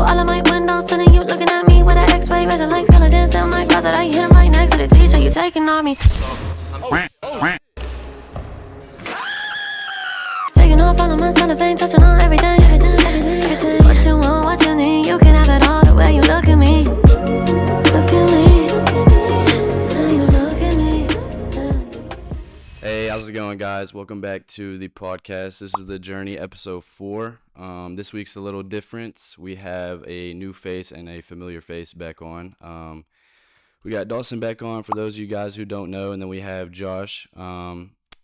all of my windows, turning you looking at me with an X-ray vision like skeletons in my closet. I hit him right next to the teacher, you taking on me. Taking off all of my cellophane, touching on everything. What you want, what you need, you can have it all the way you look at me. Look at me, how you look at me. Hey, how's it going, guys? Welcome back to the podcast. This is The Journey, episode 4. This week's a little different. We have a new face and a familiar face back on. We got Dawson back on, for those of you guys who don't know, and then we have Josh.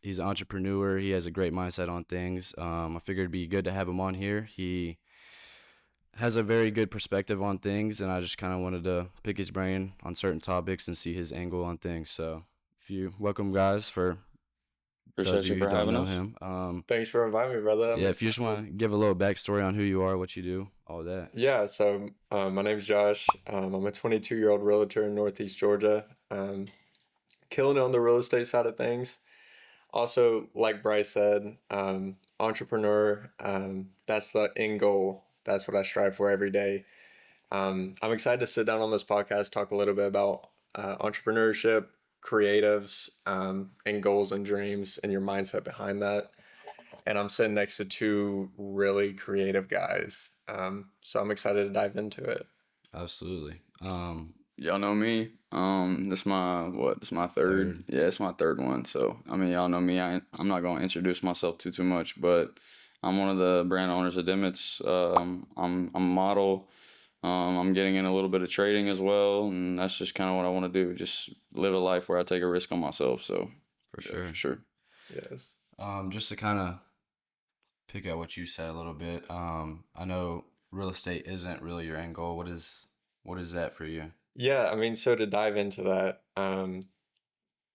He's an entrepreneur. He has a great mindset on things. I figured it'd be good to have him on here. He has a very good perspective on things, and I just kind of wanted to pick his brain on certain topics and see his angle on things. So, if you welcome, guys, for Appreciate you for having us. him. Thanks for inviting me, brother. If you just want to give a little backstory on who you are, what you do, all that. Yeah, so my name's Josh. I'm a 22-year-old realtor in Northeast Georgia. Killing it on the real estate side of things. Also, like Bryce said, entrepreneur. That's the end goal. That's what I strive for every day. I'm excited to sit down on this podcast, talk a little bit about entrepreneurship, creatives, and goals and dreams and your mindset behind that. And I'm sitting next to two really creative guys. So I'm excited to dive into it. Absolutely. Y'all know me. This is my third. Yeah, it's my third one. So I mean, y'all know me. I'm not gonna introduce myself too much, but I'm one of the brand owners of Diiments. I'm a model. I'm getting in a little bit of trading as well, and that's just kind of what I want to do. Just live a life where I take a risk on myself. So For sure. Yes. Just to kind of pick out what you said a little bit. I know real estate isn't really your end goal. What is that for you? Yeah, I mean, so to dive into that,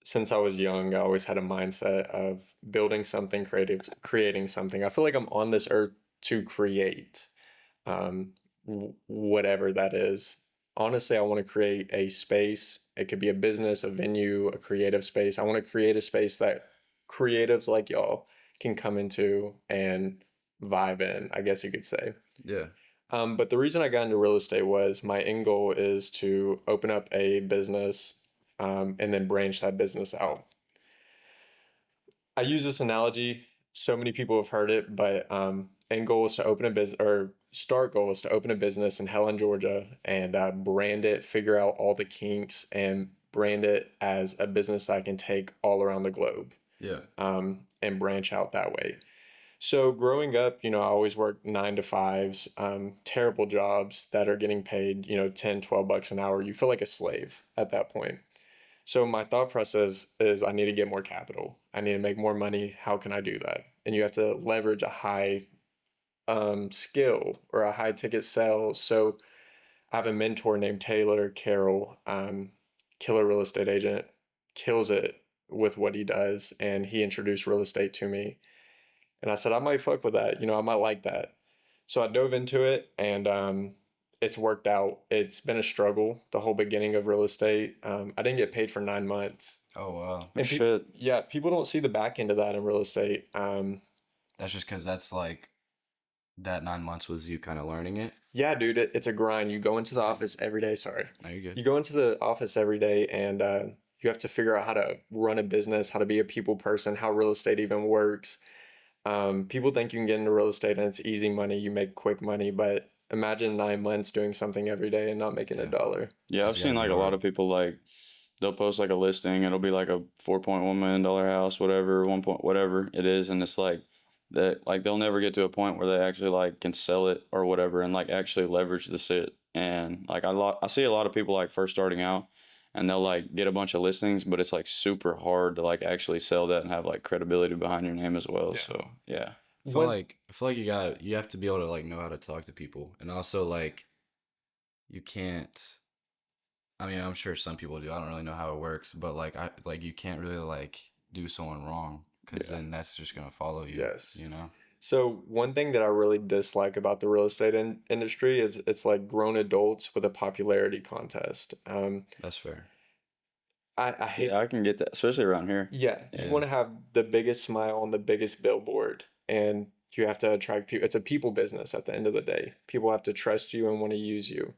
since I was young, I always had a mindset of building something creative, creating something. I feel like I'm on this earth to create, whatever that is. Honestly, I want to create a space. It could be a business, a venue, a creative space. I want to create a space that creatives like y'all can come into and vibe in, I guess you could say. Yeah. But the reason I got into real estate was my end goal is to open up a business, and then branch that business out. I use this analogy. So many people have heard it, but end goal is to open a business, or start goal is to open a business in Helen, Georgia, and brand it, figure out all the kinks, and brand it as a business that I can take all around the globe. Yeah. And branch out that way. So growing up, I always worked 9 to 5s, terrible jobs that are getting paid, $10, $12 an hour. You feel like a slave at that point. So my thought process is I need to get more capital. I need to make more money. How can I do that? And you have to leverage a high skill or a high ticket sales. So I have a mentor named Taylor Carroll, killer real estate agent, kills it with what he does. And he introduced real estate to me. And I said, I might fuck with that. I might like that. So I dove into it, and it's worked out. It's been a struggle, the whole beginning of real estate. I didn't get paid for 9 months. Oh, wow. And Shit. Yeah, people don't see the back end of that in real estate. That's just because that's like that 9 months was you kind of learning it. Yeah, dude, it's a grind. You go into the office every day. Sorry. No, you're good. You go into the office every day, and you have to figure out how to run a business, how to be a people person, how real estate even works. People think you can get into real estate and it's easy money, you make quick money, but imagine 9 months doing something every day and not making $1. Yeah, I've seen like a lot of people, like they'll post like a listing. It'll be like a $4.1 million house, whatever, whatever it is, and it's like that. Like they'll never get to a point where they actually like can sell it or whatever and like actually leverage the shit. And like I see a lot of people like first starting out, and they'll like get a bunch of listings, but it's like super hard to like actually sell that and have like credibility behind your name as well. Yeah. So yeah. I feel like you have to be able to like know how to talk to people, and also like you can't. I mean, I'm sure some people do. I don't really know how it works, but like you can't really like do someone wrong, because then that's just gonna follow you. Yes. So one thing that I really dislike about the real estate industry is it's like grown adults with a popularity contest. That's fair. I hate. Yeah, I can get that, especially around here. Yeah, you want to have the biggest smile on the biggest billboard, and You have to attract people. It's a people business at the end of the day. People have to trust you and want to use you.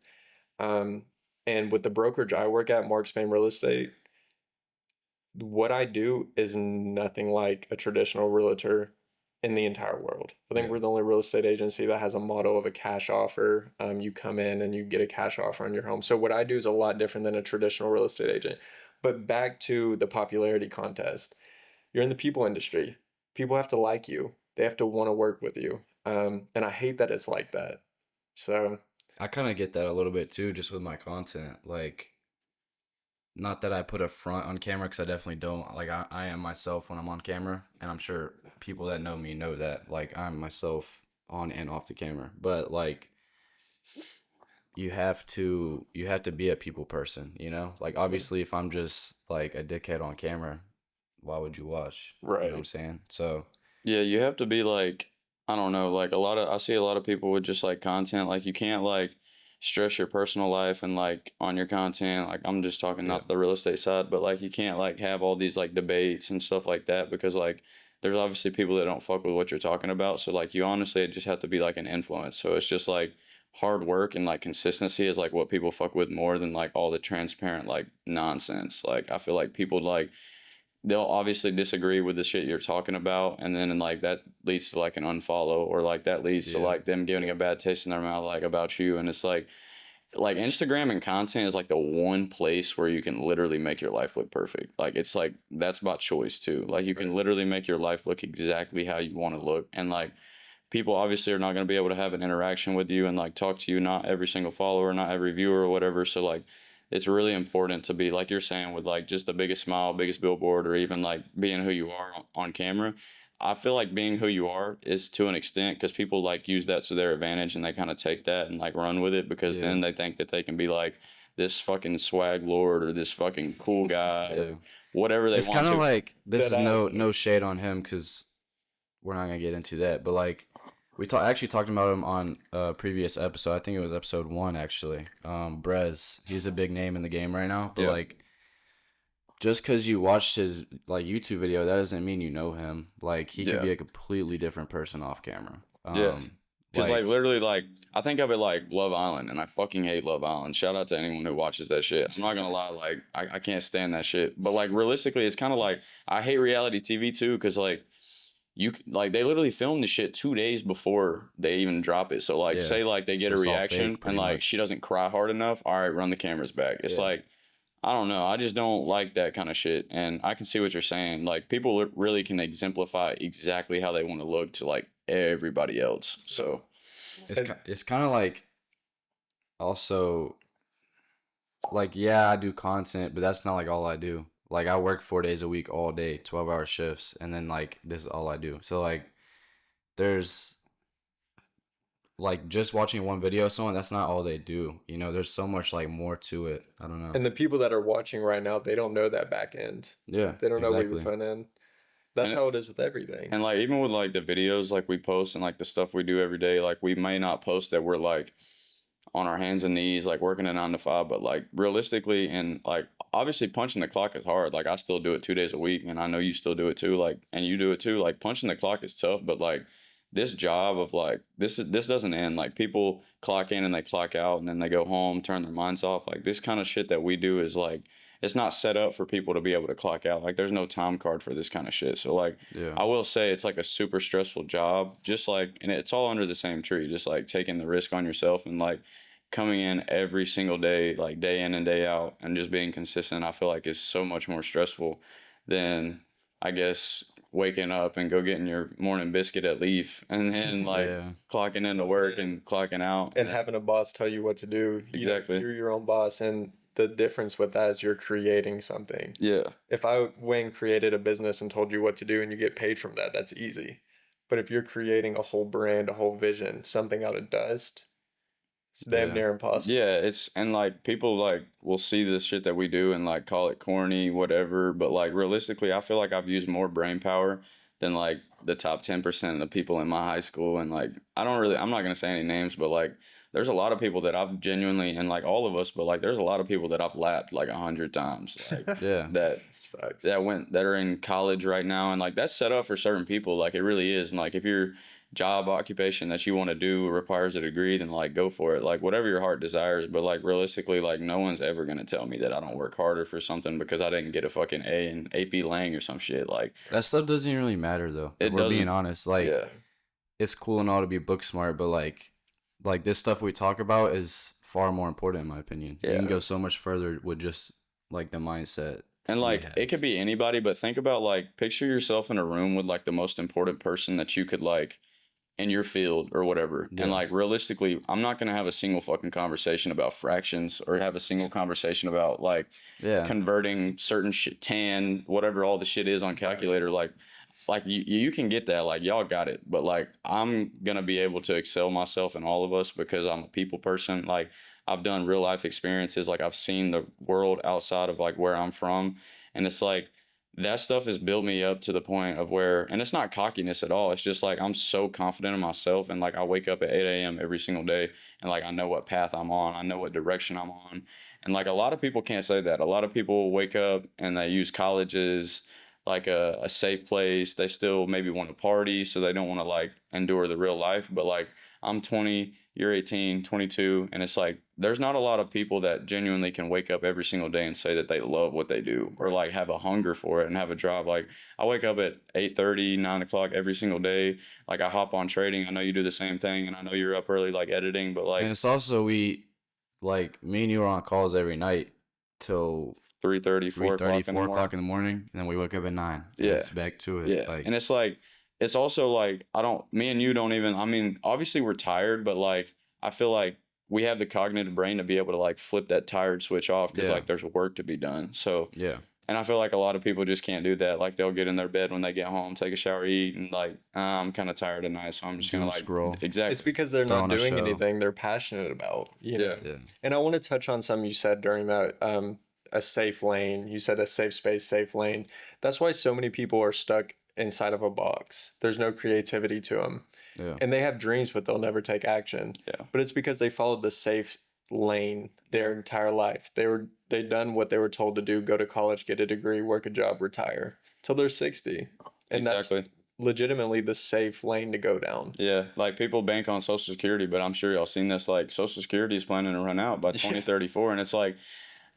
And with the brokerage I work at, Mark Spain Real Estate, what I do is nothing like a traditional realtor in the entire world. I think we're the only real estate agency that has a model of a cash offer. You come in and you get a cash offer on your home. So what I do is a lot different than a traditional real estate agent. But back to the popularity contest, you're in the people industry. People have to like you. They have to want to work with you. And I hate that it's like that. So I kind of get that a little bit too, just with my content. Like, not that I put a front on camera, because I definitely don't. Like, I am myself when I'm on camera, and I'm sure people that know me know that. Like, I'm myself on and off the camera. But like, you have to be a people person, you know? Like, obviously, if I'm just like a dickhead on camera, why would you watch? You know what I'm saying? So Yeah, you have to be like, I don't know, like I see a lot of people with just like content, like you can't like stress your personal life and like on your content. Like I'm just talking not the real estate side, but like you can't like have all these like debates and stuff like that, because like there's obviously people that don't fuck with what you're talking about. So like you honestly just have to be like an influence. So it's just like hard work and like consistency is like what people fuck with more than like all the transparent like nonsense. Like I feel like people like they'll obviously disagree with the shit you're talking about, and then like that leads to like an unfollow, or like that leads to like them getting a bad taste in their mouth like about you. And it's like Instagram and content is like the one place where you can literally make your life look perfect. Like it's like that's about choice too. Like you can literally make your life look exactly how you want to look, and like people obviously are not going to be able to have an interaction with you and like talk to you, not every single follower, not every viewer or whatever. So like it's really important to be, like you're saying, with like just the biggest smile, biggest billboard, or even like being who you are on camera. I feel like being who you are is to an extent, because people like use that to their advantage, and they kind of take that and like run with it, because then they think that they can be like this fucking swag lord or this fucking cool guy or whatever they want to. It's kind of like, this is no shade on him, because we're not going to get into that, but like we actually talked about him on a previous episode. I think it was episode 1, actually. Brez, he's a big name in the game right now. But like, just because you watched his like YouTube video, that doesn't mean you know him. Like, he could be a completely different person off camera. Because like literally, like I think of it like Love Island, and I fucking hate Love Island. Shout out to anyone who watches that shit. I'm not gonna lie, like I can't stand that shit. But like realistically, it's kind of like I hate reality TV too, because like. They literally film the shit 2 days before they even drop it. So like say like they get a reaction and like she doesn't cry hard enough, all right, run the cameras back. It's like, I don't know, I just don't like that kind of shit. And I can see what you're saying. Like people really can exemplify exactly how they want to look to like everybody else. So it's kind of like, also like, yeah, I do content, but that's not like all I do. Like, I work 4 days a week, all day, 12-hour shifts, and then, like, this is all I do. So, like, there's, like, just watching one video of someone, that's not all they do. You know, there's so much, like, more to it. I don't know. And the people that are watching right now, they don't know that back end. Yeah, they don't know what you're putting in. That's how it is with everything. And, like, even with, like, the videos, like, we post and, like, the stuff we do every day, like, we may not post that we're, like, on our hands and knees, like working a 9 to 5, but like realistically, and like obviously punching the clock is hard. Like I still do it 2 days a week, and I know you still do it too. Like, and you do it too. Like punching the clock is tough, but like this job of like this doesn't end. Like people clock in and they clock out, and then they go home, turn their minds off. Like this kind of shit that we do is like, it's not set up for people to be able to clock out. Like there's no time card for this kind of shit. So like, I will say it's like a super stressful job, just like, and it's all under the same tree, just like taking the risk on yourself and like coming in every single day, like day in and day out, and just being consistent. I feel like is so much more stressful than, I guess, waking up and go getting your morning biscuit at Leaf, and then like clocking into work and clocking out. And having a boss tell you what to do. Exactly. You're your own boss, and the difference with that is you're creating something. Yeah. If I went and created a business and told you what to do and you get paid from that, that's easy. But if you're creating a whole brand, a whole vision, something out of dust, it's damn near impossible. Yeah, it's, and like people like will see the shit that we do and like call it corny, whatever. But like realistically, I feel like I've used more brain power than like the top 10% of the people in my high school. And like, I'm not going to say any names, but like, there's a lot of people that I've genuinely, and like all of us, but like there's a lot of people that I've lapped like 100 times. Like, that are in college right now. And like that's set up for certain people. Like it really is. And like if you're job occupation that you want to do requires a degree, then like go for it. Like whatever your heart desires. But like realistically, like no one's ever gonna tell me that I don't work harder for something because I didn't get a fucking A in AP Lang or some shit. Like That stuff doesn't really matter though. If it we're doesn't. being honest. Like Yeah. it's cool and all to be book smart, but like this stuff we talk about is far more important in my opinion. You can Yeah. go so much further with just like the mindset. And like have. it could be anybody, but think about like picture yourself in a room with like the most important person that you could like in your field or whatever. Yeah. And like realistically, I'm not gonna have a single fucking conversation about fractions or have a single conversation about like Yeah. converting certain shit, tan, whatever all the shit is on calculator. Like you can get that, like y'all got it, but like I'm gonna be able to excel myself and all of us because I'm a people person. Like I've done real life experiences, like I've seen the world outside of like where I'm from, and it's like that stuff has built me up to the point of where, and it's not cockiness at all. It's just like I'm so confident in myself, and like I wake up at 8 a.m. every single day, and like I know what path I'm on, I know what direction I'm on, and like a lot of people can't say that. A lot of people wake up and they use colleges like a safe place. They still maybe want to party, so they don't want to like endure the real life. But like I'm 20, you're 18, 22, and it's like there's not a lot of people that genuinely can wake up every single day and say that they love what they do or like have a hunger for it and have a drive. Like I wake up at 8:30, 9 o'clock every single day. Like I hop on trading. I know you do the same thing, and I know you're up early like editing, but like And it's also me and you are on calls every night till 3:30, 4 o'clock 4 o'clock in the morning, and then we wake up at 9. Yeah. It's back to it. Yeah. Like, And it's like, it's also like, me and you don't even, I mean, obviously we're tired, but like, I feel like we have the cognitive brain to be able to like flip that tired switch off because Yeah. like there's work to be done. So, yeah. and I feel like a lot of people just can't do that. Like they'll get in their bed when they get home, take a shower, eat, and like, I'm kind of tired tonight, so I'm just going to Doom like, scroll. exactly. It's because they're Throw not on a doing show. anything they're passionate about. You know? Yeah. And I want to touch on something you said during that a safe lane. You said a safe space, safe lane. That's why so many people are stuck inside of a box. There's no creativity to them. Yeah. And they have dreams, but they'll never take action. Yeah. But it's because they followed the safe lane their entire life. They'd done what they were told to do: go to college, get a degree, work a job, retire till they're 60. And Exactly. that's legitimately the safe lane to go down. Yeah, like people bank on Social Security, but I'm sure y'all seen this. Like Social Security is planning to run out by 2034, and it's like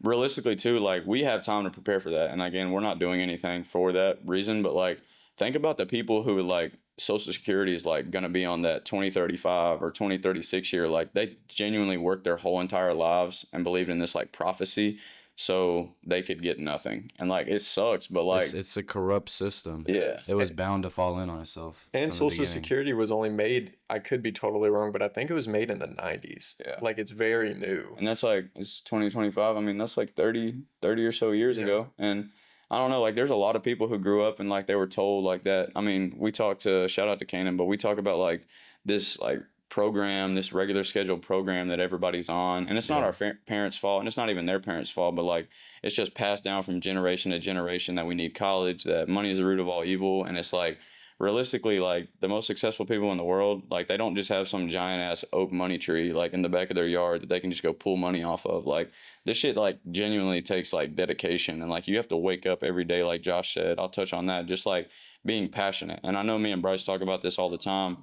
realistically too, like we have time to prepare for that. And again, we're not doing anything for that reason, but like think about the people who like Social Security is like gonna be on that 2035 or 2036 year. Like they genuinely worked their whole entire lives and believed in this like prophecy, so they could get nothing. And like it sucks, but like It's a corrupt system. yeah. It was bound to fall in on itself. And from the Social beginning. Security was only made, I could be totally wrong, but I think it was made in the 90s. Yeah. Like it's very new. And that's like, it's 2025. I mean, that's like 30 or so years Yeah. ago. And I don't know, like there's a lot of people who grew up and like they were told like that. I mean, we talked to, shout out to Kanan, but we talk about like this like program, this regular scheduled program that everybody's on. And it's not our parents' fault, and it's not even their parents' fault, but like it's just passed down from generation to generation that we need college, that money is the root of all evil. And it's like, realistically, like the most successful people in the world, like they don't just have some giant ass oak money tree like in the back of their yard that they can just go pull money off of. Like this shit like genuinely takes like dedication, and like you have to wake up every day, like Josh said. I'll touch on that, just like being passionate. And I know me and Bryce talk about this all the time,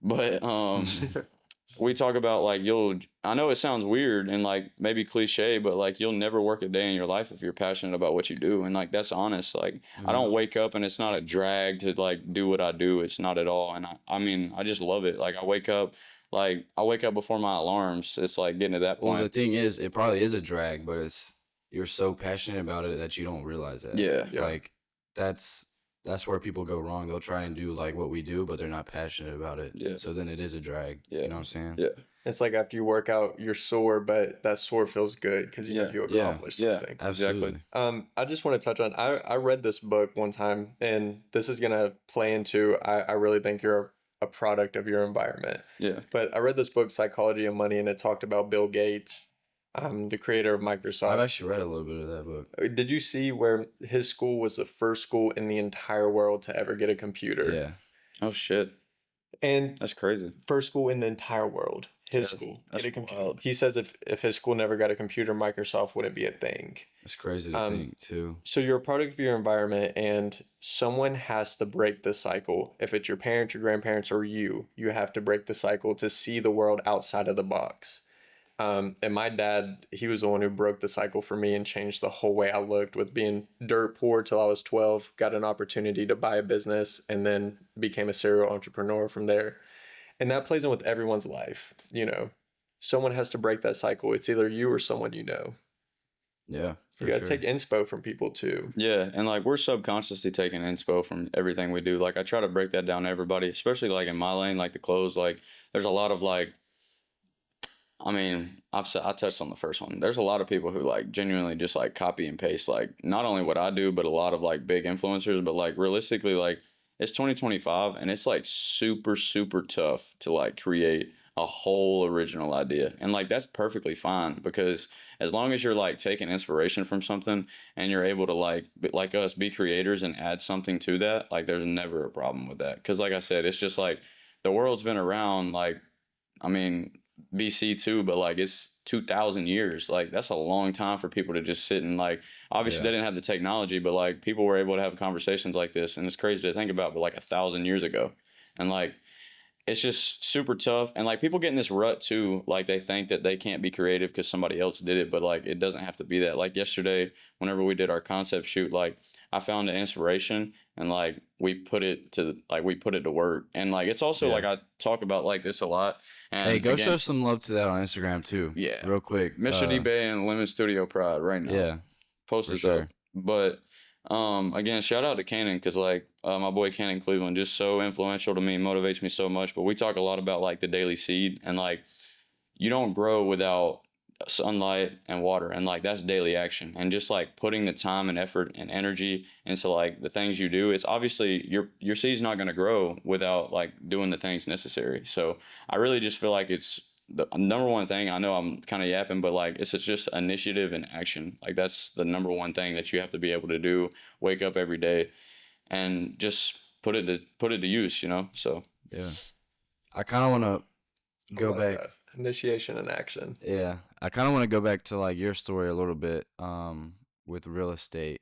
but we talk about like I know it sounds weird and like maybe cliche, but like you'll never work a day in your life if you're passionate about what you do. And like that's honest. Like I don't wake up and it's not a drag to like do what I do. It's not at all. And I mean I just love it. Like I wake up before my alarms. It's like getting to that point. Well, the thing is, it probably is a drag, but you're so passionate about it that you don't realize that. Yeah. Like that's where people go wrong. They'll try and do like what we do, but they're not passionate about it. Yeah. So then it is a drag. Yeah. You know what I'm saying? Yeah. It's like after you work out, you're sore, but that sore feels good because you know you Yeah. accomplished Yeah. something. Absolutely. I just want to touch on, I read this book one time, and this is going to play into, I really think you're a product of your environment. Yeah. But I read this book, Psychology of Money, and it talked about Bill Gates, the creator of Microsoft. I've actually read a little bit of that book. Did you see where his school was the first school in the entire world to ever get a computer? Yeah. Oh shit. And That's crazy. first school in the entire world, his Yeah, school, that's get a computer. wild. He says if his school never got a computer, Microsoft wouldn't be a thing. It's crazy to think too. So you're a product of your environment, and someone has to break the cycle. If it's your parents, your grandparents, or you have to break the cycle to see the world outside of the box. And my dad, he was the one who broke the cycle for me and changed the whole way I looked, with being dirt poor till I was 12, got an opportunity to buy a business, and then became a serial entrepreneur from there. And that plays in with everyone's life. You know, someone has to break that cycle. It's either you or someone you know. Yeah, for You got to sure. take inspo from people too. Yeah, and like we're subconsciously taking inspo from everything we do. Like I try to break that down to everybody, especially like in my lane, like the clothes. Like there's a lot of like, I mean, I touched on the first one. There's a lot of people who like genuinely just like copy and paste like not only what I do, but a lot of like big influencers. But like realistically, like it's 2025 and it's like super super tough to like create a whole original idea, and like that's perfectly fine because as long as you're like taking inspiration from something and you're able to like us be creators and add something to that, like there's never a problem with that. Because like I said, it's just like the world's been around like, I mean, BC too, but like it's 2,000 years. Like that's a long time for people to just sit and like, obviously they didn't have the technology, but like people were able to have conversations like this, and it's crazy to think about, but like 1,000 years ago. And like it's just super tough, and like people get in this rut too, like they think that they can't be creative because somebody else did it, but like it doesn't have to be that. Like yesterday whenever we did our concept shoot, like I found the inspiration and like we put it to work. And like it's also like I talk about like this a lot. And Hey, go again, show some love to that on Instagram too. Yeah. Real quick. Mr. DBae and Lemon Studio Pride right now. Yeah. Post for this sure. up. But again, shout out to Cannon, because like my boy Cannon Cleveland, just so influential to me, motivates me so much. But we talk a lot about like the daily seed, and like you don't grow without sunlight and water, and like that's daily action, and just like putting the time and effort and energy into like the things you do. It's obviously your seed's not going to grow without like doing the things necessary. So I really just feel like it's the number one thing. I know I'm kind of yapping, but like it's just initiative and action. Like that's the number one thing that you have to be able to do. Wake up every day and just put it to use, you know? So Yeah. I kind of want to go back. That. Initiation and action. Yeah. I kind of want to go back to like your story a little bit with real estate.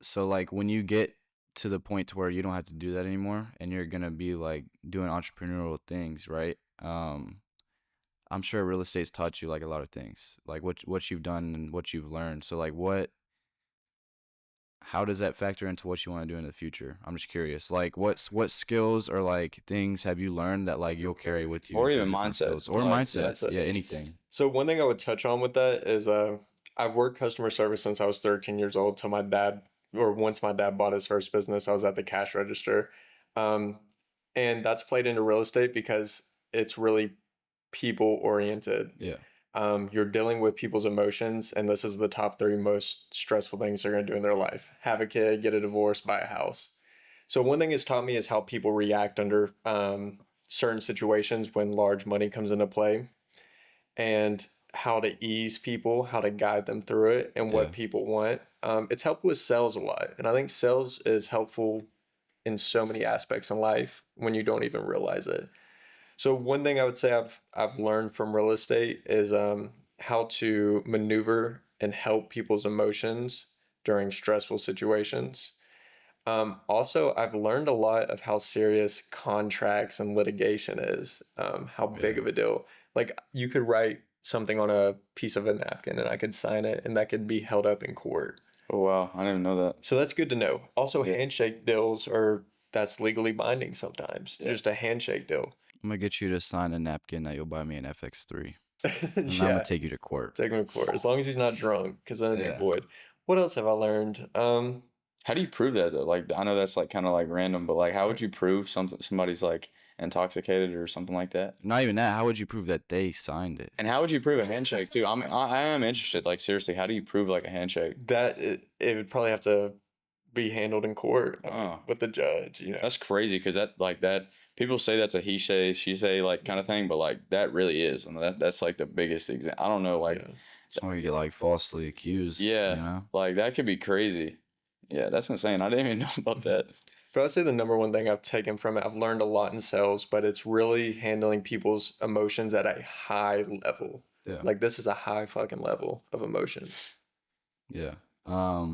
So like when you get to the point to where you don't have to do that anymore and you're going to be like doing entrepreneurial things, right? I'm sure real estate's taught you like a lot of things, like what you've done and what you've learned. So like how does that factor into what you want to do in the future? I'm just curious. Like what skills or like things have you learned that like you'll carry with you? Or into even different mindset. fields? Or Like, mindsets. Yeah, anything. So one thing I would touch on with that is I've worked customer service since I was 13 years old till once my dad bought his first business, I was at the cash register. And that's played into real estate because it's really people oriented. Yeah. You're dealing with people's emotions, and this is the top 3 most stressful things they're going to do in their life: have a kid, get a divorce, buy a house. So one thing it's taught me is how people react under certain situations when large money comes into play, and how to ease people, how to guide them through it, and what people want. It's helped with sales a lot, and I think sales is helpful in so many aspects in life when you don't even realize it. So one thing I would say I've learned from real estate is how to maneuver and help people's emotions during stressful situations. Also, I've learned a lot of how serious contracts and litigation is, how big of a deal. Like you could write something on a piece of a napkin and I could sign it, and that could be held up in court. oh wow, I didn't even know that. So that's good to know. Also, handshake deals that's legally binding sometimes. Just a handshake deal. I'm going to get you to sign a napkin that you'll buy me an FX3. And I'm Yeah. going to take you to court. Take him to court, as long as he's not drunk, because then it'd be void. What else have I learned? How do you prove that though? Like I know that's like kind of like random, but like how would you prove somebody's like intoxicated or something like that? Not even that. How would you prove that they signed it? And how would you prove a handshake too? I am interested. Like seriously, how do you prove like a handshake? It would probably have to be handled in court Oh. with the judge. You know, That's crazy because that people say that's a he say she say like kind of thing, but like that really is, and that's like the biggest example. I don't know, like Someone you get like falsely accused. yeah, You know? like that could be crazy. Yeah, that's insane. I didn't even know about that. But I'd say the number one thing I've taken from it, I've learned a lot in sales, but it's really handling people's emotions at a high level. Yeah. Like this is a high fucking level of emotions. Yeah. I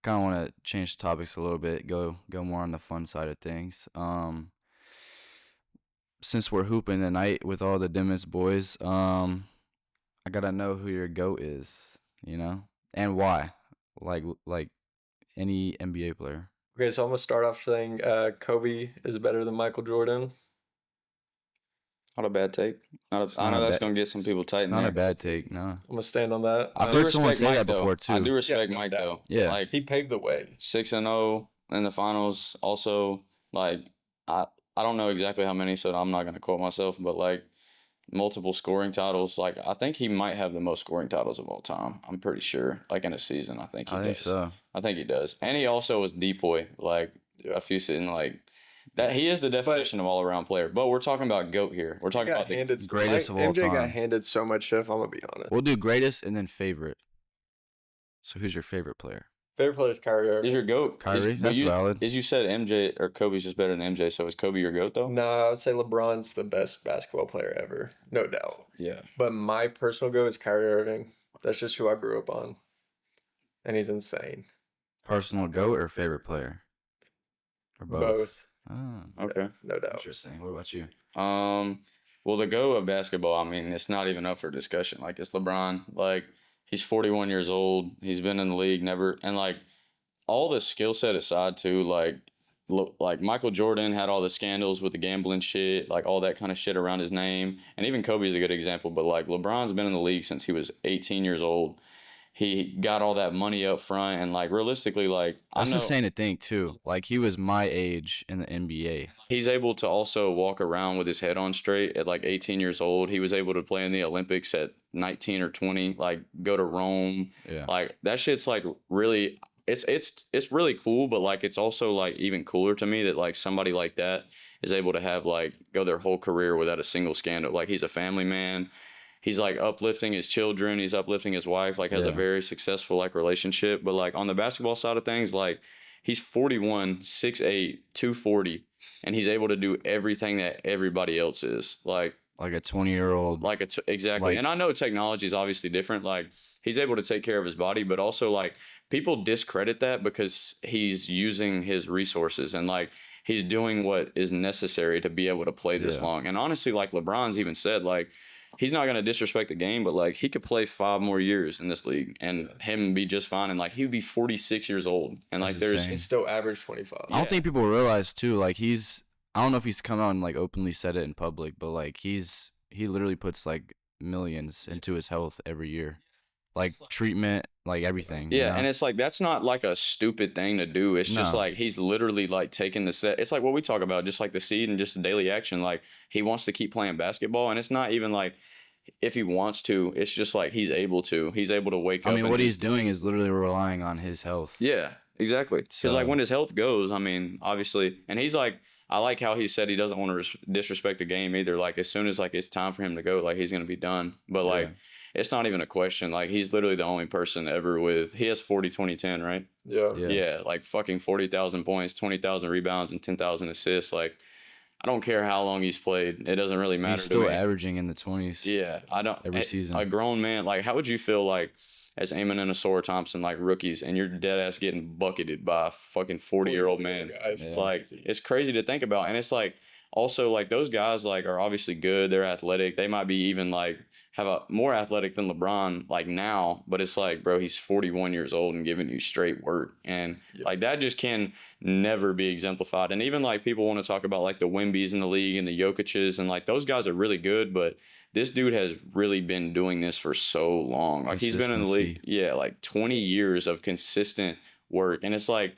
kind of want to change topics a little bit, go more on the fun side of things. Since we're hooping tonight with all the Diiments boys, I gotta know who your GOAT is, and why. Like any NBA player. Okay, so I'm gonna start off saying Kobe is better than Michael Jordan. Not a bad take. I know that's gonna get some people tight. It's not a bad take, no. I'm gonna stand on that. I've heard someone say that before too. I do respect Yeah, no Mike doubt. though. Yeah. Like He paved the way. 6-0 in the finals. Also, like I don't know exactly how many, so I'm not gonna quote myself, but like multiple scoring titles. Like I think he might have the most scoring titles of all time. I'm pretty sure. Like in a season, I think he does. think so. I think he does. And he also was DBae, like a few sitting like that. He is the definition of all around player. But we're talking about GOAT here. We're talking about the greatest of all MJ got time. handed so much shit. I'm gonna be honest. We'll do greatest and then favorite. So who's your favorite player? Favorite player is Kyrie is Irving. your GOAT. Kyrie? That's valid. As you said, MJ or Kobe's just better than MJ. So is Kobe your GOAT though? No, I would say LeBron's the best basketball player ever, no doubt. Yeah. But my personal goal is Kyrie Irving. That's just who I grew up on, and he's insane. Personal GOAT or favorite player? Or both? Oh, Okay. No doubt. interesting. What about you? Well, the GOAT of basketball, I mean, it's not even up for discussion. Like, it's LeBron. Like, he's 41 years old. He's been in the league, never, and like, all the skill set aside, too, like Michael Jordan had all the scandals with the gambling shit, like all that kind of shit around his name. And even Kobe is a good example, but like LeBron's been in the league since he was 18 years old. He got all that money up front, and like realistically, like That's I know insane to think too. Like he was my age in the NBA. he's able to also walk around with his head on straight at like 18 years old. He was able to play in the Olympics at 19 or 20, like go to Rome. Yeah. Like that shit's like really it's really cool, but like it's also like even cooler to me that like somebody like that is able to have like go their whole career without a single scandal. Like he's a family man. He's like uplifting his children, he's uplifting his wife, like has a very successful like relationship. But like on the basketball side of things, like he's 41, 6'8", 240, and he's able to do everything that everybody else is. Like a 20-year-old. Exactly. Like, and I know technology is obviously different. Like he's able to take care of his body, but also like people discredit that because he's using his resources and like he's doing what is necessary to be able to play this long. And honestly, like LeBron's even said, like he's not going to disrespect the game, but like he could play 5 more years in this league and him be just fine. And like he would be 46 years old. And like That's insane. It's still average 25. I don't think people realize too, like I don't know if he's come out and like openly said it in public, but like he literally puts like millions into his health every year. Like treatment, like everything. Yeah, you know? and it's like that's not like a stupid thing to do. It's just No. like he's literally like taking the set. It's like what we talk about, just like the seed and just the daily action. Like he wants to keep playing basketball, and it's not even like if he wants to. It's just like he's able to. He's able to wake up. I mean, what he's doing is literally relying on his health. Yeah, exactly. Because So- like when his health goes, I mean, obviously, and he's like, I like how he said he doesn't want to disrespect the game either. Like as soon as like it's time for him to go, like he's gonna be done. But like. Yeah. It's not even a question. Like, he's literally the only person ever he has 40, 20, 10, right? Yeah. Yeah, like fucking 40,000 points, 20,000 rebounds, and 10,000 assists. Like, I don't care how long he's played. It doesn't really matter He's to still me. averaging in the 20s. Yeah, I don't. every season. A grown man, like, how would you feel like as Amon and Asora Thompson, like rookies, and you're dead ass getting bucketed by a fucking 40-year-old man? Guys, Like, it's crazy to think about. And it's like, also, like, those guys, like, are obviously good. They're athletic. They might be even, like, have a more athletic than LeBron, like, now. But it's like, bro, he's 41 years old and giving you straight work. And, like, that just can never be exemplified. And even, like, people want to talk about, like, the Wembys in the league and the Jokic's. And, like, those guys are really good. But this dude has really been doing this for so long. Like, he's been in the league, like, 20 years of consistent work. And it's like,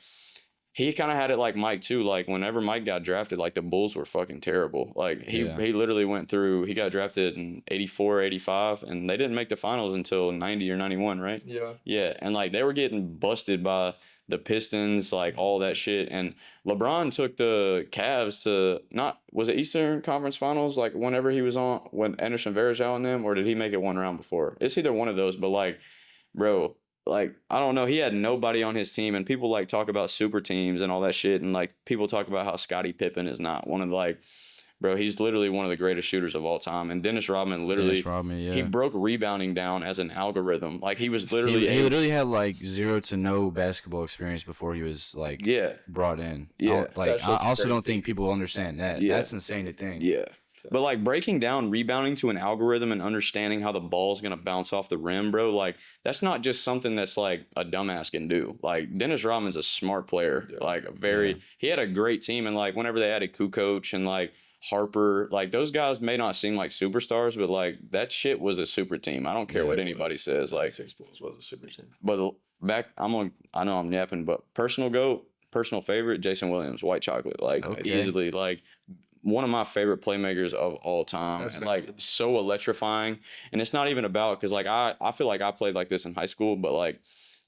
he kind of had it like Mike too. Like whenever Mike got drafted, like the Bulls were fucking terrible. Like he literally went through, he got drafted in 84, 85, and they didn't make the finals until 90 or 91, right? Yeah. Yeah. And like they were getting busted by the Pistons, like all that shit. And LeBron took the Cavs to was it Eastern Conference Finals? Like whenever he was when Anderson Varejao and them, or did he make it one round before? It's either one of those, but like, bro, like, I don't know, he had nobody on his team, and people like talk about super teams and all that shit, and like people talk about how Scottie Pippen is not one of the, like, bro, he's literally one of the greatest shooters of all time. And Dennis Rodman literally, he broke rebounding down as an algorithm. Like, he was literally he literally had like zero to no basketball experience before he was like brought in. Yeah, I also crazy. don't think people understand that. Yeah. That's insane to think. Yeah. But, like, breaking down rebounding to an algorithm and understanding how the ball's going to bounce off the rim, bro, like, that's not just something that's, like, a dumbass can do. Like, Dennis Rodman's a smart player. Yeah. Like, he had a great team. And, like, whenever they added Kukoc and, like, Harper, like, those guys may not seem like superstars, but, like, that shit was a super team. I don't care what anybody says. Like, Six Bulls was a super team. But I know I'm yapping, but personal favorite, Jason Williams, white chocolate. Like, easily, like, one of my favorite playmakers of all time. And like, so electrifying. And it's not even about, because like I feel like I played like this in high school, but like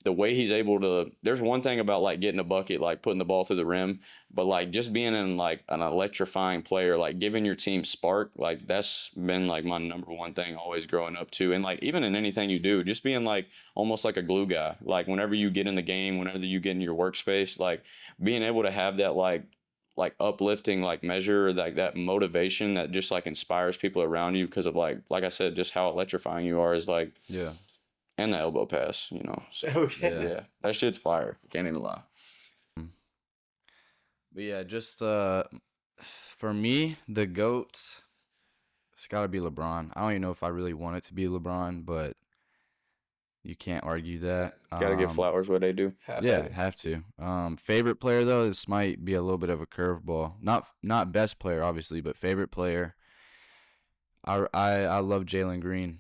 the way he's able to, there's one thing about like getting a bucket, like putting the ball through the rim, but like just being in like an electrifying player, like giving your team spark, like that's been like my number one thing always growing up too. And like even in anything you do, just being like almost like a glue guy, like whenever you get in the game, whenever you get in your workspace, like being able to have that like uplifting like measure, like that motivation that just like inspires people around you because of like I said, just how electrifying you are is like, and the elbow pass, you know. So, yeah, that shit's fire. Can't even lie. But yeah, just for me, the GOAT, it's got to be LeBron. I don't even know if I really want it to be LeBron, but you can't argue that. Got to give flowers what they do. Have to. Favorite player though, this might be a little bit of a curveball. Not best player obviously, but favorite player. I love Jalen Green.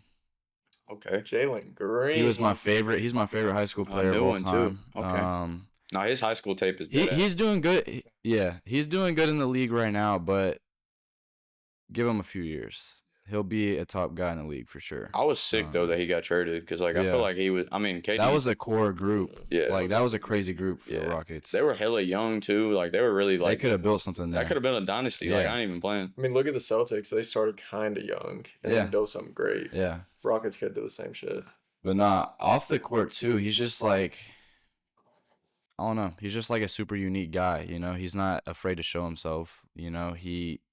Okay, Jalen Green. He was my favorite. He's my favorite high school player of all time. Too. Okay. No, his high school tape is dead. He's doing good. He's doing good in the league right now, but give him a few years. He'll be a top guy in the league for sure. I was sick though that he got traded because like I feel like he was. I mean, KD, that was a core group. Yeah, like that was a crazy group for the Rockets. They were hella young too. Like they were really like they could have built something there. That could have been a dynasty. Like I ain't even playing. I mean, look at the Celtics. They started kind of young and then built something great. Yeah, Rockets could do the same shit. But off the court too. He's just like, I don't know. He's just like a super unique guy, you know. He's not afraid to show himself, you know.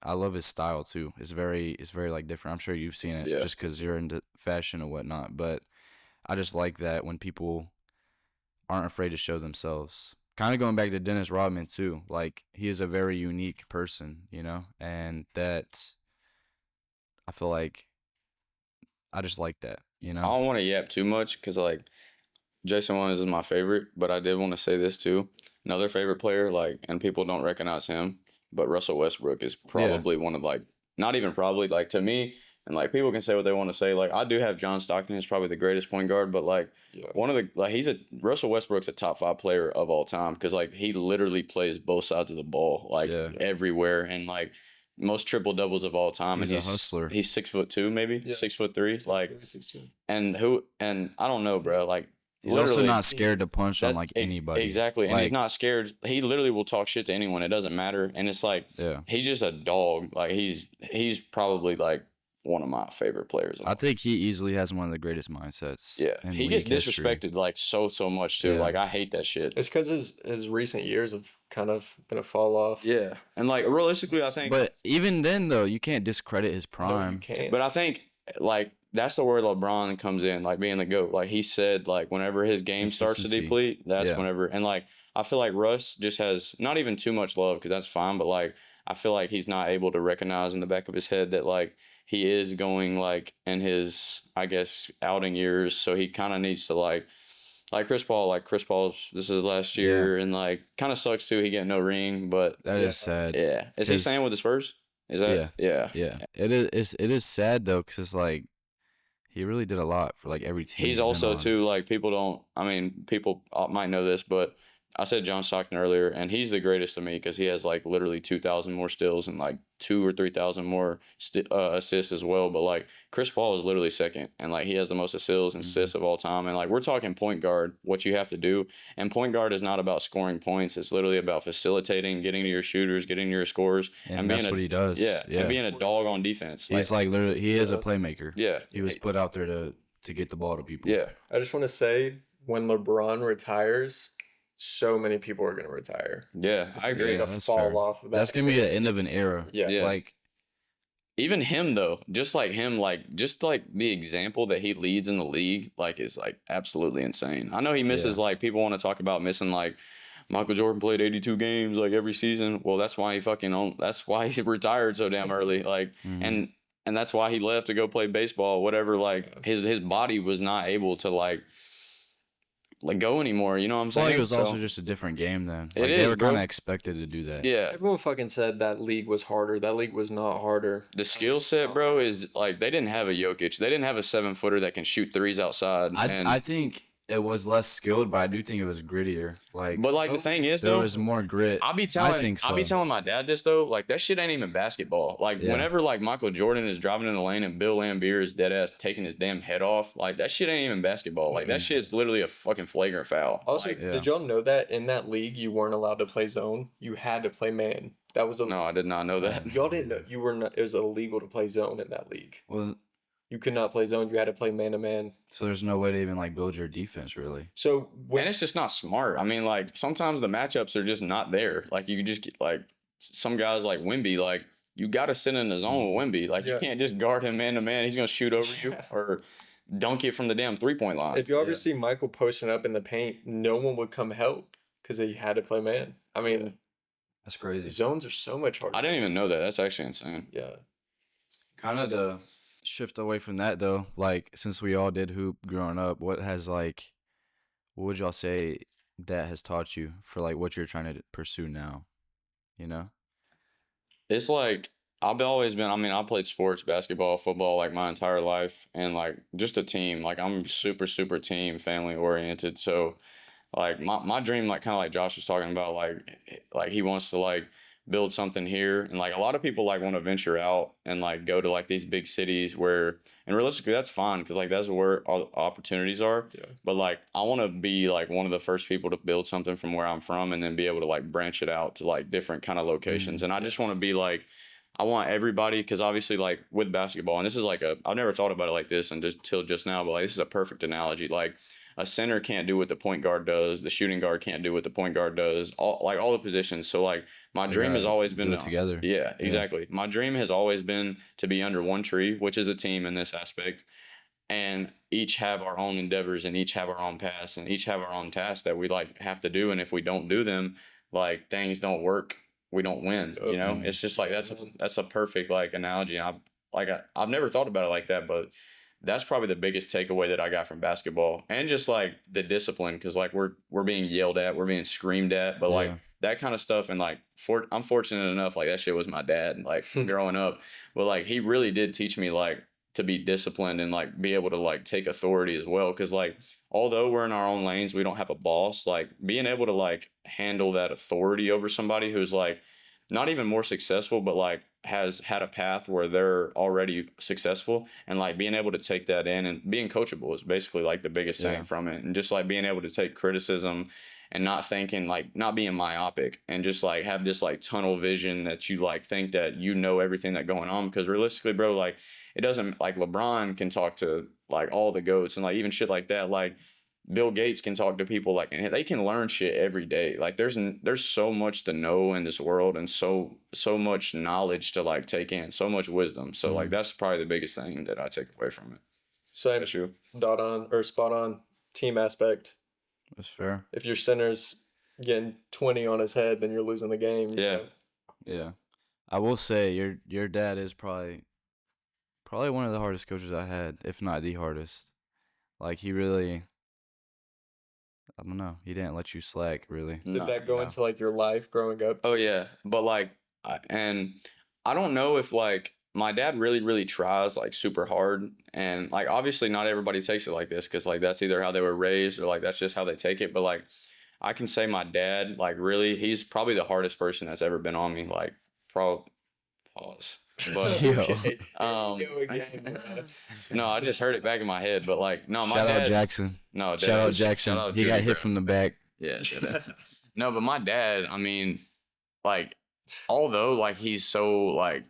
I love his style too. It's very like different. I'm sure you've seen it just because you're into fashion and whatnot. But I just like that when people aren't afraid to show themselves. Kind of going back to Dennis Rodman too. Like he is a very unique person, you know, and that I feel like I just like that, you know. I don't want to yap too much because like. Jason Williams is my favorite, but I did want to say this too. Another favorite player, like, and people don't recognize him, but Russell Westbrook is probably one of like, not even probably, like to me, and like people can say what they want to say. Like I do have John Stockton is probably the greatest point guard, but like one of the like Russell Westbrook's a top 5 player of all time because like he literally plays both sides of the ball like everywhere and like. Most triple doubles of all time, he's and a hustler. He's 6'2", maybe 6'3", like 6'2". And I don't know, bro. Like he's also not scared to punch on like anybody. Exactly, and like, he's not scared. He literally will talk shit to anyone. It doesn't matter, and it's like he's just a dog. Like he's probably like one of my favorite players. I think he easily has one of the greatest mindsets. Yeah, he gets disrespected like so much too. Like I hate that shit. It's because his recent years have kind of been a fall off. Yeah, and like realistically, I think. But even then, though, you can't discredit his prime. No, you can't. But I think like that's the where LeBron comes in, like being the GOAT. Like he said, like whenever his game starts to deplete, that's whenever. And like I feel like Russ just has not even too much love because that's fine, but like I feel like he's not able to recognize in the back of his head that like he is going like in his I guess outing years, so he kind of needs to like Chris Paul. Like Chris Paul's this is his last year, and like kind of sucks too. He getting no ring, but that is sad. Yeah, is he staying with the Spurs? Is that yeah? It is sad though because it's like. He really did a lot for like every team. He's also too like people might know this, but I said John Stockton earlier, and he's the greatest to me because he has like literally 2,000 more steals and like 2,000 or 3,000 more assists as well. But like Chris Paul is literally second, and like he has the most assists and assists of all time. And like we're talking point guard, what you have to do, and point guard is not about scoring points. It's literally about facilitating, getting to your shooters, getting to your scorers, and that's what he does. Yeah, and being a dog on defense. He's like literally, he is a playmaker. Yeah, he was put out there to get the ball to people. Yeah, I just want to say when LeBron retires, so many people are going to retire. Yeah, I agree. Yeah, The that's fall fair. off of that. That's gonna be the end of an era. Yeah. Yeah. Like, Even him though, just like him, like just like the example that he leads in the league, like is like absolutely insane. I know he misses like people want to talk about missing like Michael Jordan played 82 games like every season. Well, that's why that's why he retired so damn early. Like and that's why he left to go play baseball, whatever. Like his body was not able to like go anymore. You know what I'm saying? well, it was So- also just a different game then. It Like, they is, were bro. kind of expected to do that. yeah. Everyone fucking said that league was harder. That league was not harder. The skill set, bro, is like they didn't have a Jokic. They didn't have a 7-footer that can shoot threes outside. I think it was less skilled, but I do think it was grittier. Like, but like the thing is, there though, was more grit. I'll be I telling think so. I'll be telling my dad this though, like that shit ain't even basketball. Like Yeah. whenever like Michael Jordan is driving in the lane and Bill Laimbeer is dead ass taking his damn head off, like that shit ain't even basketball. Like that shit is literally a fucking flagrant foul. Also, Like, Yeah. did y'all know that in that league you weren't allowed to play zone? You had to play man. That was no, I did not know that. Y'all didn't know you were not. It was illegal to play zone in that league. Well, You could not play zone. You had to play man to man. so there's no way to even like build your defense really. So And when it's just not smart. I mean, like sometimes the matchups are just not there. Like you just get like some guys like Wemby, like you got to sit in the zone with Wemby. Like Yeah. you can't just guard him man to man. He's gonna shoot over you or dunk it from the damn 3-point line. if you ever Yeah. see Michael posting up in the paint, no one would come help because he had to play man. I mean, That's crazy. zones are so much harder. I didn't even know that. That's actually insane. Yeah. Kind of to shift away from that though, like since we all did hoop growing up, what would y'all say that has taught you for like what you're trying to pursue now? You know? It's like I've always been. I mean, I played sports, basketball, football, like my entire life, and like just a team. Like I'm super team, family oriented. So, like my dream, like kind of like Josh was talking about, like he wants to like build something here, and like a lot of people like want to venture out and like go to like these big cities where, and realistically that's fine because like that's where all the opportunities are. Yeah. But like I want to be like one of the first people to build something from where I'm from, and then be able to like branch it out to like different kind of locations. And I just want to be like, I want everybody, because obviously like with basketball, and this is like I've never thought about it like this and just till just now, but like this is a perfect analogy. Like a center can't do what the point guard does, the shooting guard can't do what the point guard does, all the positions. So like my dream has always been do it together. Yeah, exactly. My dream has always been to be under one tree, which is a team in this aspect, and each have our own endeavors and each have our own paths and each have our own tasks that we like have to do. And if we don't do them, like things don't work, we don't win. You know, it's just like that's a perfect like analogy. And I've never thought about it like that, but that's probably the biggest takeaway that I got from basketball, and just like the discipline, because like we're being yelled at, we're being screamed at, but like that kind of stuff. And like I'm fortunate enough, like that shit was my dad, like growing up, but like he really did teach me like to be disciplined and like be able to like take authority as well. Because like although we're in our own lanes, we don't have a boss. Like being able to like handle that authority over somebody who's like not even more successful, but like has had a path where they're already successful, and like being able to take that in and being coachable is basically like the biggest thing from it. And just like being able to take criticism and not thinking like not being myopic and just like have this like tunnel vision that you like think that you know everything that going on. Because realistically, bro, like it doesn't, like LeBron can talk to like all the GOATs and like even shit like that. Like Bill Gates can talk to people like, and they can learn shit every day. Like there's so much to know in this world, and so much knowledge to like take in, so much wisdom. So like that's probably the biggest thing that I take away from it. Same. That's true. Spot on team aspect. That's fair. If your center's getting 20 on his head, then you're losing the game. you Yeah. know? Yeah. I will say your dad is probably one of the hardest coaches I had, if not the hardest. Like he really, I don't know, he didn't let you slack really. Did No, that go no. into like your life growing up? Oh yeah, but like, and I don't know if like my dad really tries like super hard, and like obviously not everybody takes it like this, because like that's either how they were raised or like that's just how they take it. But like I can say my dad, like really, he's probably the hardest person that's ever been on me. Like pause. But Yo. Okay. um, Here we go again, bro. no, I just heard it back in my head. But like no, my Shout dad. out Jackson. No, Shout out Dad, Jackson. shout out He got Judy, hit bro. from the back. Yeah, no, but my dad, I mean, like, although like he's so like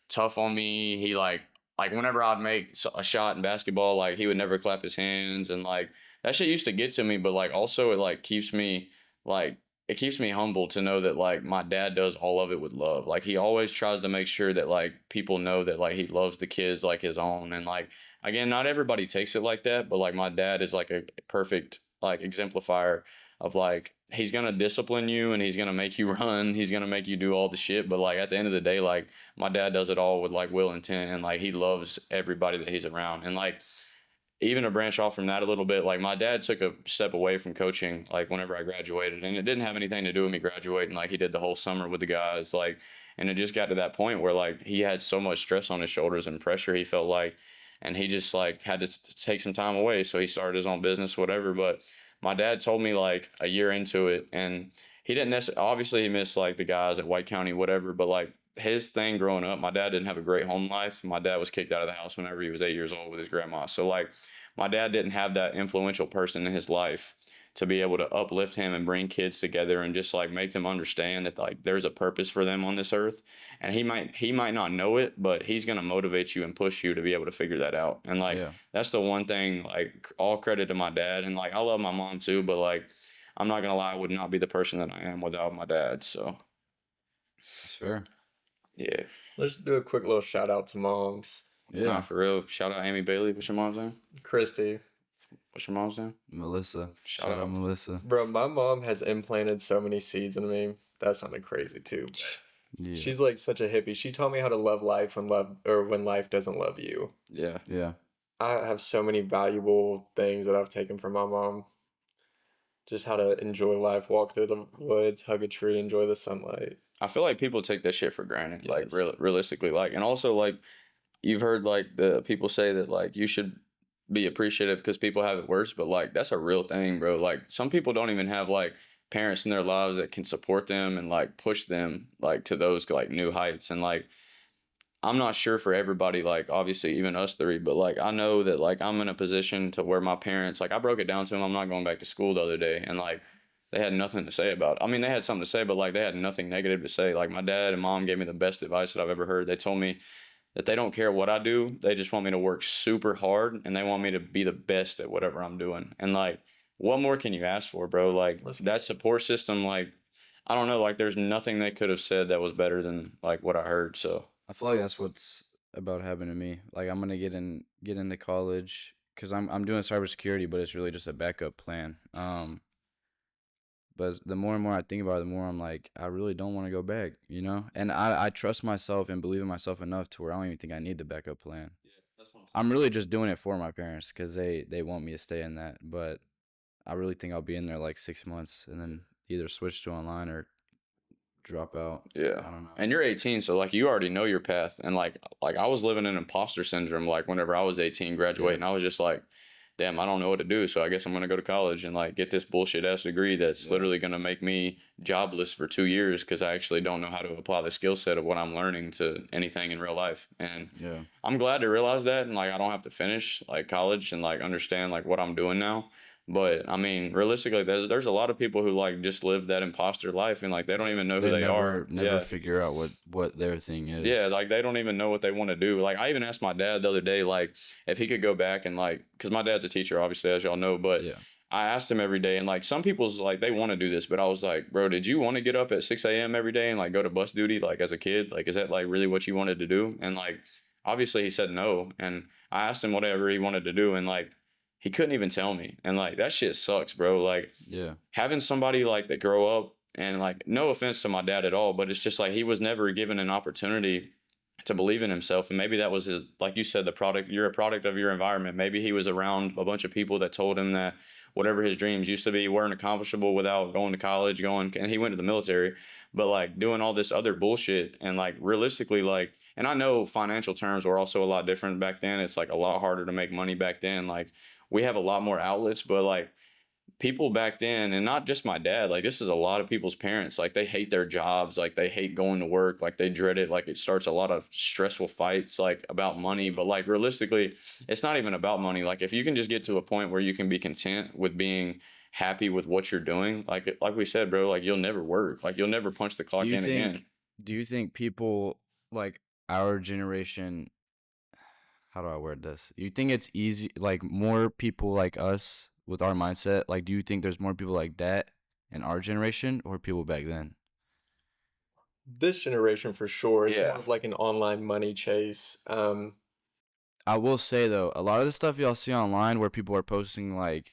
tough on me, he like like whenever I'd make a shot in basketball, like he would never clap his hands, and like that shit used to get to me. But like also it like keeps me like it keeps me humble to know that like my dad does all of it with love. Like he always tries to make sure that like people know that like he loves the kids like his own. And like again, not everybody takes it like that, but like my dad is like a perfect like exemplifier of like he's gonna discipline you and he's gonna make you run, he's gonna make you do all the shit, but like at the end of the day, like my dad does it all with like will intent, and like he loves everybody that he's around. And like even to branch off from that a little bit, like my dad took a step away from coaching like whenever I graduated, and it didn't have anything to do with me graduating. Like he did the whole summer with the guys, like, and it just got to that point where like he had so much stress on his shoulders and pressure, he felt like, and he just like had to take some time away, so he started his own business, whatever. But my dad told me like a year into it, and he didn't necessarily, obviously he missed like the guys at White County, whatever, but like his thing growing up, my dad didn't have a great home life. My dad was kicked out of the house whenever he was 8 years old with his grandma. So like my dad didn't have that influential person in his life to be able to uplift him and bring kids together and just like make them understand that like there's a purpose for them on this earth. And he might not know it, but he's going to motivate you and push you to be able to figure that out. And like that's the one thing, like all credit to my dad. And like I love my mom too, but like I'm not going to lie, I would not be the person that I am without my dad. So That's fair. yeah. Let's do a quick little shout out to moms. Yeah, Nah, for real. Shout out Amy Bailey. What's your mom's name? Christy. What's your mom's name? Melissa. Shout out. Melissa. Bro, my mom has implanted so many seeds in me. That sounded crazy too. Yeah. She's like such a hippie. She taught me how to love life when life doesn't love you. Yeah. Yeah. I have so many valuable things that I've taken from my mom. Just how to enjoy life, walk through the woods, hug a tree, enjoy the sunlight. I feel like people take that shit for granted, like Yes. realistically, like, and also like you've heard like the people say that like you should be appreciative because people have it worse, but like that's a real thing, bro. Like some people don't even have like parents in their lives that can support them and like push them like to those like new heights. And like I'm not sure for everybody, like obviously even us three, but like I know that like I'm in a position to where my parents, like I broke it down to them, I'm not going back to school the other day, and like they had nothing to say about it. I mean, they had something to say, but like they had nothing negative to say. Like my dad and mom gave me the best advice that I've ever heard. They told me that they don't care what I do. They just want me to work super hard, and they want me to be the best at whatever I'm doing. And like, what more can you ask for, bro? Like that support system, like, I don't know, like there's nothing they could have said that was better than like what I heard. So I feel like that's what's about happening to me. Like I'm gonna get into college because I'm doing cybersecurity, but it's really just a backup plan. But the more and more I think about it, the more I'm like, I really don't want to go back, you know? And I trust myself and believe in myself enough to where I don't even think I need the backup plan. yeah, that's what I'm really just doing it for my parents because they want me to stay in that. But I really think I'll be in there like 6 months and then either switch to online or drop out. Yeah. I don't know. And you're 18, so like you already know your path. And like I was living in imposter syndrome like whenever I was 18 graduating. I was just like, damn, I don't know what to do. So I guess I'm gonna go to college and like get this bullshit ass degree that's literally gonna make me jobless for 2 years because I actually don't know how to apply the skill set of what I'm learning to anything in real life. And I'm glad to realize that, and like I don't have to finish like college and like understand like what I'm doing now. But I mean, realistically, there's a lot of people who like just live that imposter life and like they don't even know who they are. Never figure out what their thing is. Yeah, like they don't even know what they want to do. Like I even asked my dad the other day, like if he could go back and like, because my dad's a teacher, obviously, as y'all know, but I asked him every day, and like some people's like they want to do this, but I was like, bro, did you want to get up at 6 a.m. every day and like go to bus duty like as a kid? Like, is that like really what you wanted to do? And like obviously he said no, and I asked him whatever he wanted to do, and like he couldn't even tell me. And like that shit sucks, bro. Like having somebody like that grow up, and like no offense to my dad at all, but it's just like he was never given an opportunity to believe in himself. And maybe that was his, like you said, the product, you're a product of your environment. Maybe he was around a bunch of people that told him that whatever his dreams used to be weren't accomplishable without going to college, and he went to the military, but like doing all this other bullshit. And like realistically, like, and I know financial terms were also a lot different back then. It's like a lot harder to make money back then. Like we have a lot more outlets, but like people back then, and not just my dad, like this is a lot of people's parents, like they hate their jobs, like they hate going to work, like they dread it, like it starts a lot of stressful fights like about money. But like realistically, it's not even about money. Like if you can just get to a point where you can be content with being happy with what you're doing, like we said, bro, like you'll never work, like you'll never punch the clock in again. Do you think people like our generation, how do I word this? You think it's easy, like more people like us with our mindset? Like, do you think there's more people like that in our generation or people back then? This generation for sure. It's Yeah. more of like an online money chase. I will say though, a lot of the stuff y'all see online where people are posting like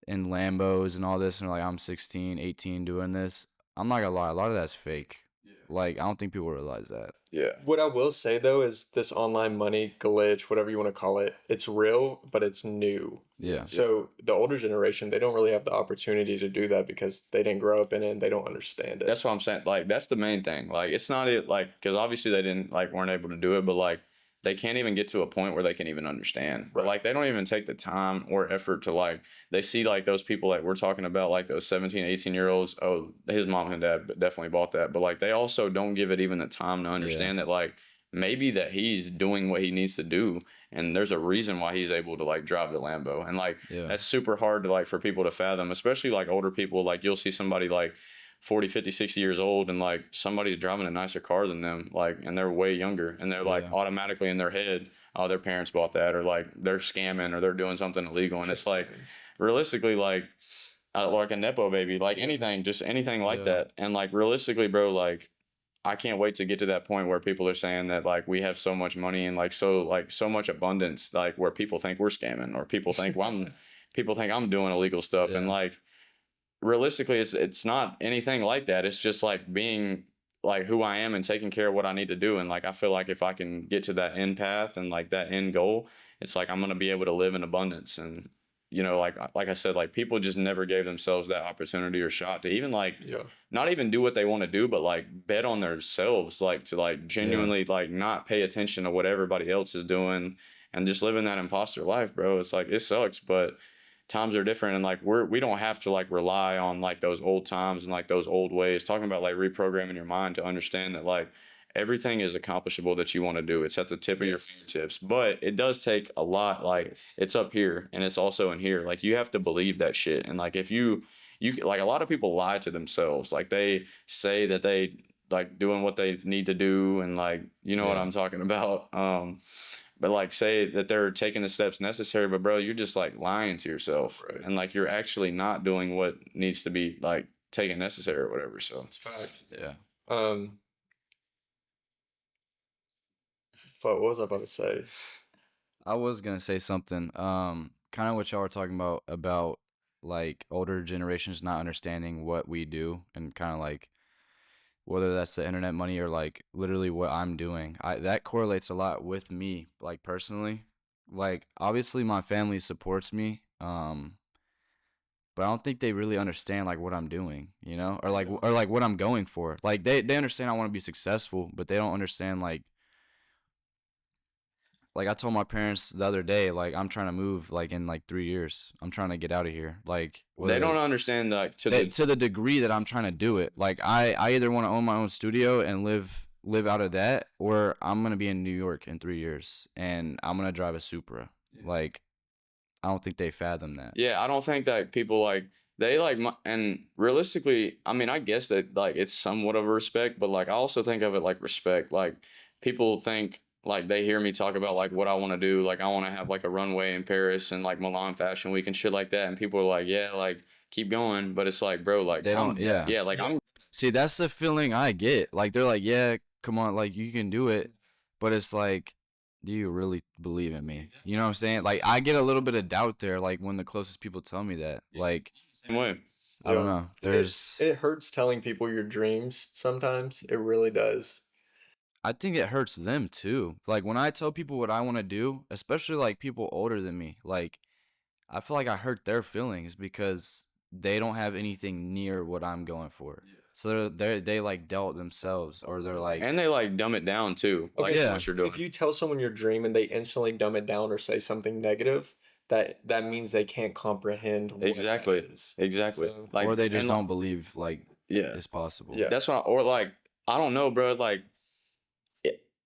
in Lambos and all this, and they're like, I'm 16, 18 doing this. I'm not gonna lie, a lot of that's fake. Like, I don't think people realize that. Yeah. What I will say though is this online money glitch, whatever you want to call it, it's real, but it's new. Yeah. So the older generation, they don't really have the opportunity to do that because they didn't grow up in it and they don't understand it. That's what I'm saying. Like, that's the main thing. Like, it's not it, like, because obviously they didn't, like, weren't able to do it, but, like, they can't even get to a point where they can even understand. But, like, they don't even take the time or effort to, like, they see, like, those people, like, we're talking about, like, those 17, 18-year-olds. Oh, his mom and dad definitely bought that. But, like, they also don't give it even the time to understand that, like, maybe that he's doing what he needs to do. And there's a reason why he's able to, like, drive the Lambo. And, like, that's super hard to, like, for people to fathom, especially, like, older people. Like, you'll see somebody, like, 40, 50, 60 years old, and like somebody's driving a nicer car than them, like, and they're way younger, and they're like automatically in their head, oh, their parents bought that, or like they're scamming, or they're doing something illegal. And it's like, realistically, like a Nepo baby, like anything, just anything like that. And like, realistically, bro, like, I can't wait to get to that point where people are saying that like we have so much money and like so much abundance, like where people think we're scamming, or people think, well, people think I'm doing illegal stuff. And like, realistically, it's not anything like that. It's just like being like who I am and taking care of what I need to do. And like, I feel like if I can get to that end path and like that end goal, it's like I'm going to be able to live in abundance. And, you know, like I said, like people just never gave themselves that opportunity or shot to even like not even do what they want to do, but like bet on themselves, like to like genuinely like not pay attention to what everybody else is doing and just living that imposter life, bro. It's like, it sucks, but times are different, and like we don't have to like rely on like those old times and like those old ways. Talking about like reprogramming your mind to understand that like everything is accomplishable that you want to do. It's at the tip of your fingertips, but it does take a lot. Like, it's up here and it's also in here. Like, you have to believe that shit. And like, if you like, a lot of people lie to themselves. Like, they say that they like doing what they need to do, and like, you know what I'm talking about. But like, say that they're taking the steps necessary, but bro, you're just like lying to yourself, and like you're actually not doing what needs to be like taken necessary or whatever. So It's fact. Yeah. But what was I about to say? I was gonna say something. Kind of what y'all were talking about like older generations not understanding what we do, and kind of like whether that's the internet money or like literally what I'm doing. That correlates a lot with me, like personally. Like, obviously my family supports me, but I don't think they really understand like what I'm doing, you know, or like what I'm going for. Like, they understand I want to be successful, but they don't understand like I told my parents the other day, like, I'm trying to move like in like 3 years. I'm trying to get out of here. Like, they don't understand like to the degree that I'm trying to do it. Like, I either want to own my own studio and live out of that, or I'm gonna be in New York in 3 years and I'm gonna drive a Supra. Like, I don't think they fathom that. Yeah, I don't think that people like they like and realistically, I mean, I guess that like it's somewhat of a respect, but like I also think of it like respect. Like, people think like they hear me talk about like what I want to do, like I want to have like a runway in Paris and like Milan Fashion Week and shit like that, and people are like, yeah, like keep going, but it's like, bro, like They don't. Yeah. like I'm See, that's the feeling I get. Like, they're like, yeah, come on, like you can do it, but it's like, do you really believe in me? You know what I'm saying? Like, I get a little bit of doubt there, like when the closest people tell me that. Like, same way. I don't know. It hurts telling people your dreams sometimes. It really does. I think it hurts them too. Like, when I tell people what I want to do, especially like people older than me, like, I feel like I hurt their feelings because they don't have anything near what I'm going for. So they like doubt themselves, or they're like, and they like dumb it down too. Okay, Like, so what you're doing. if you tell someone your dream and they instantly dumb it down or say something negative, that means they can't comprehend what Exactly. that is. Exactly. So, Like, or they just and, don't believe like it's possible. Yeah. That's why, or like, I don't know, bro. Like,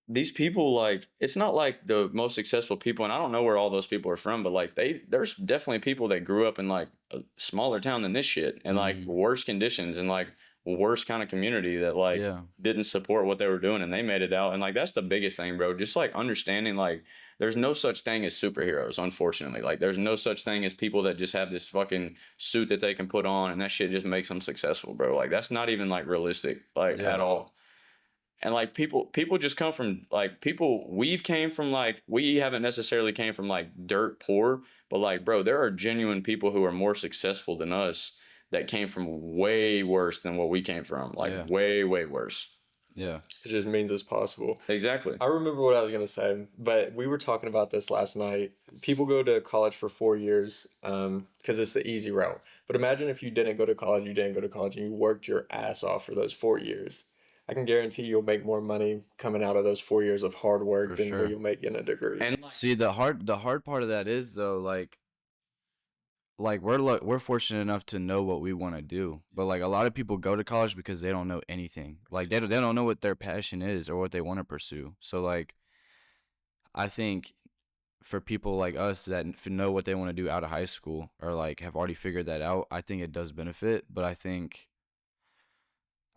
these people, like, it's not like the most successful people, and I don't know where all those people are from, but like there's definitely people that grew up in like a smaller town than this shit, and like worse conditions and like worse kind of community that didn't support what they were doing, and they made it out. And like, that's the biggest thing, bro. Just like understanding like there's no such thing as superheroes, unfortunately. Like, there's no such thing as people that just have this fucking suit that they can put on and that shit just makes them successful, bro. Like, that's not even like realistic, like at all. And like people just come from like we haven't necessarily came from like dirt poor, but like, bro, there are genuine people who are more successful than us that came from way worse than what we came from, like way worse. Yeah. It just means it's possible. Exactly. I remember what I was going to say, but we were talking about this last night. People go to college for 4 years because it's the easy route. But imagine if you didn't go to college, and you worked your ass off for those 4 years. I can guarantee you'll make more money coming out of those 4 years of hard work than what you'll make in a degree. And see, the hard part of that is though, like we're fortunate enough to know what we want to do, but like a lot of people go to college because they don't know anything. Like they don't know what their passion is or what they want to pursue. So like, I think for people like us that know what they want to do out of high school or like have already figured that out, I think it does benefit. But I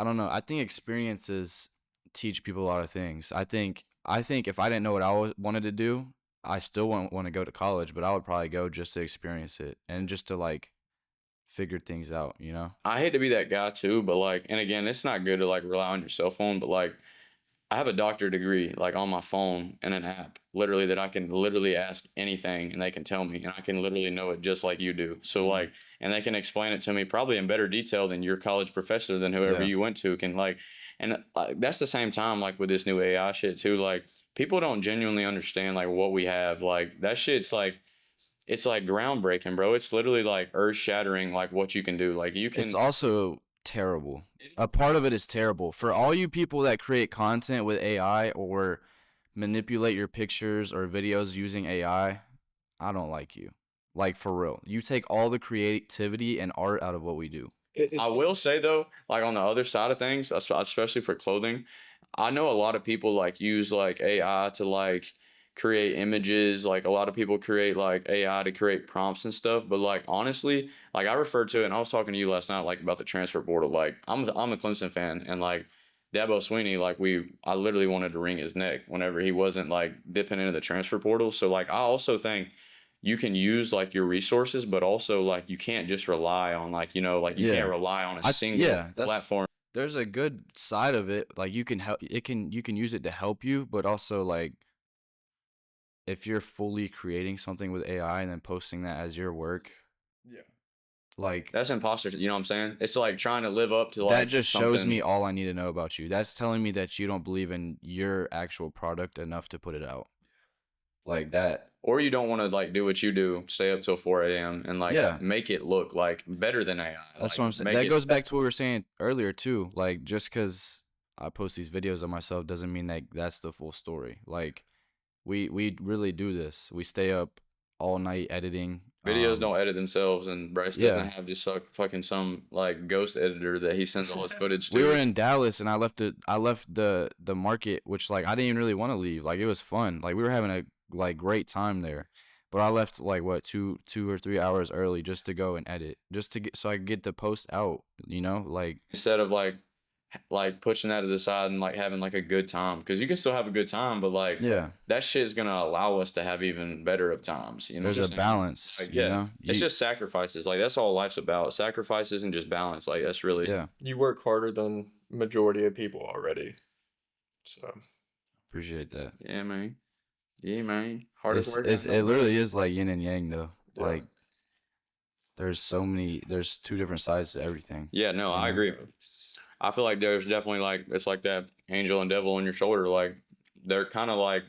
don't know. I think experiences teach people a lot of things. I think if I didn't know what I wanted to do, I still wouldn't want to go to college, but I would probably go just to experience it and just to like figure things out, you know? I hate to be that guy too, but like, and again, it's not good to like rely on your cell phone, but like, I have a doctorate degree like on my phone and an app literally that I can literally ask anything and they can tell me and I can literally know it just like you do. So like, and they can explain it to me probably in better detail than your college professor, than whoever you went to can like, and that's the same time like with this new AI shit too. Like people don't genuinely understand like what we have. Like that shit's like, it's like groundbreaking, bro. It's literally like earth shattering, like what you can do. Like you can. It's also terrible. A part of it is terrible. For all you people that create content with AI or manipulate your pictures or videos using AI, I don't like you. Like for real. You take all the creativity and art out of what we do. I will say though, like on the other side of things, especially for clothing, I know a lot of people like use like AI to like create images. Like a lot of people create like AI to create prompts and stuff. But like honestly, like I referred to it and I was talking to you last night like about the transfer portal. Like I'm a Clemson fan and like Dabo Sweeney, like I literally wanted to wring his neck whenever he wasn't like dipping into the transfer portal. So like I also think you can use like your resources, but also like you can't just rely on like, you know, like you can't rely on a single platform. There's a good side of it. Like you can you can use it to help you, but also like if you're fully creating something with AI and then posting that as your work, like that's imposter. You know what I'm saying? It's like trying to live up to like that just shows me all I need to know about you. That's telling me that you don't believe in your actual product enough to put it out. Like that. Or you don't want to like do what you do, stay up till 4 a.m. and like make it look like better than AI. That's like, what I'm saying. That goes back to what we were saying earlier too. Like just because I post these videos of myself doesn't mean that that's the full story. Like we really do this. We stay up all night editing. Videos don't edit themselves, and Bryce doesn't have just fucking some like ghost editor that he sends all his footage to. We were in Dallas, and I left the market, which like I didn't even really want to leave. Like it was fun. Like we were having a like great time there, but I left like what 2 or 3 hours early just to go and edit, just to get so I could get the post out. You know, like instead of like pushing that to the side and like having like a good time, because you can still have a good time, but like that shit is gonna allow us to have even better of times. You know, there's a balance. Like, you know? It's just sacrifices. Like that's all life's about. Sacrifices and just balance. Like that's really You work harder than majority of people already. So appreciate that. Yeah, man. Yeah, man. Hardest work. It literally is like yin and yang though. Yeah. Like there's 2 different sides to everything. Yeah, no, I agree. I feel like there's definitely like it's like that angel and devil on your shoulder. Like they're kind of like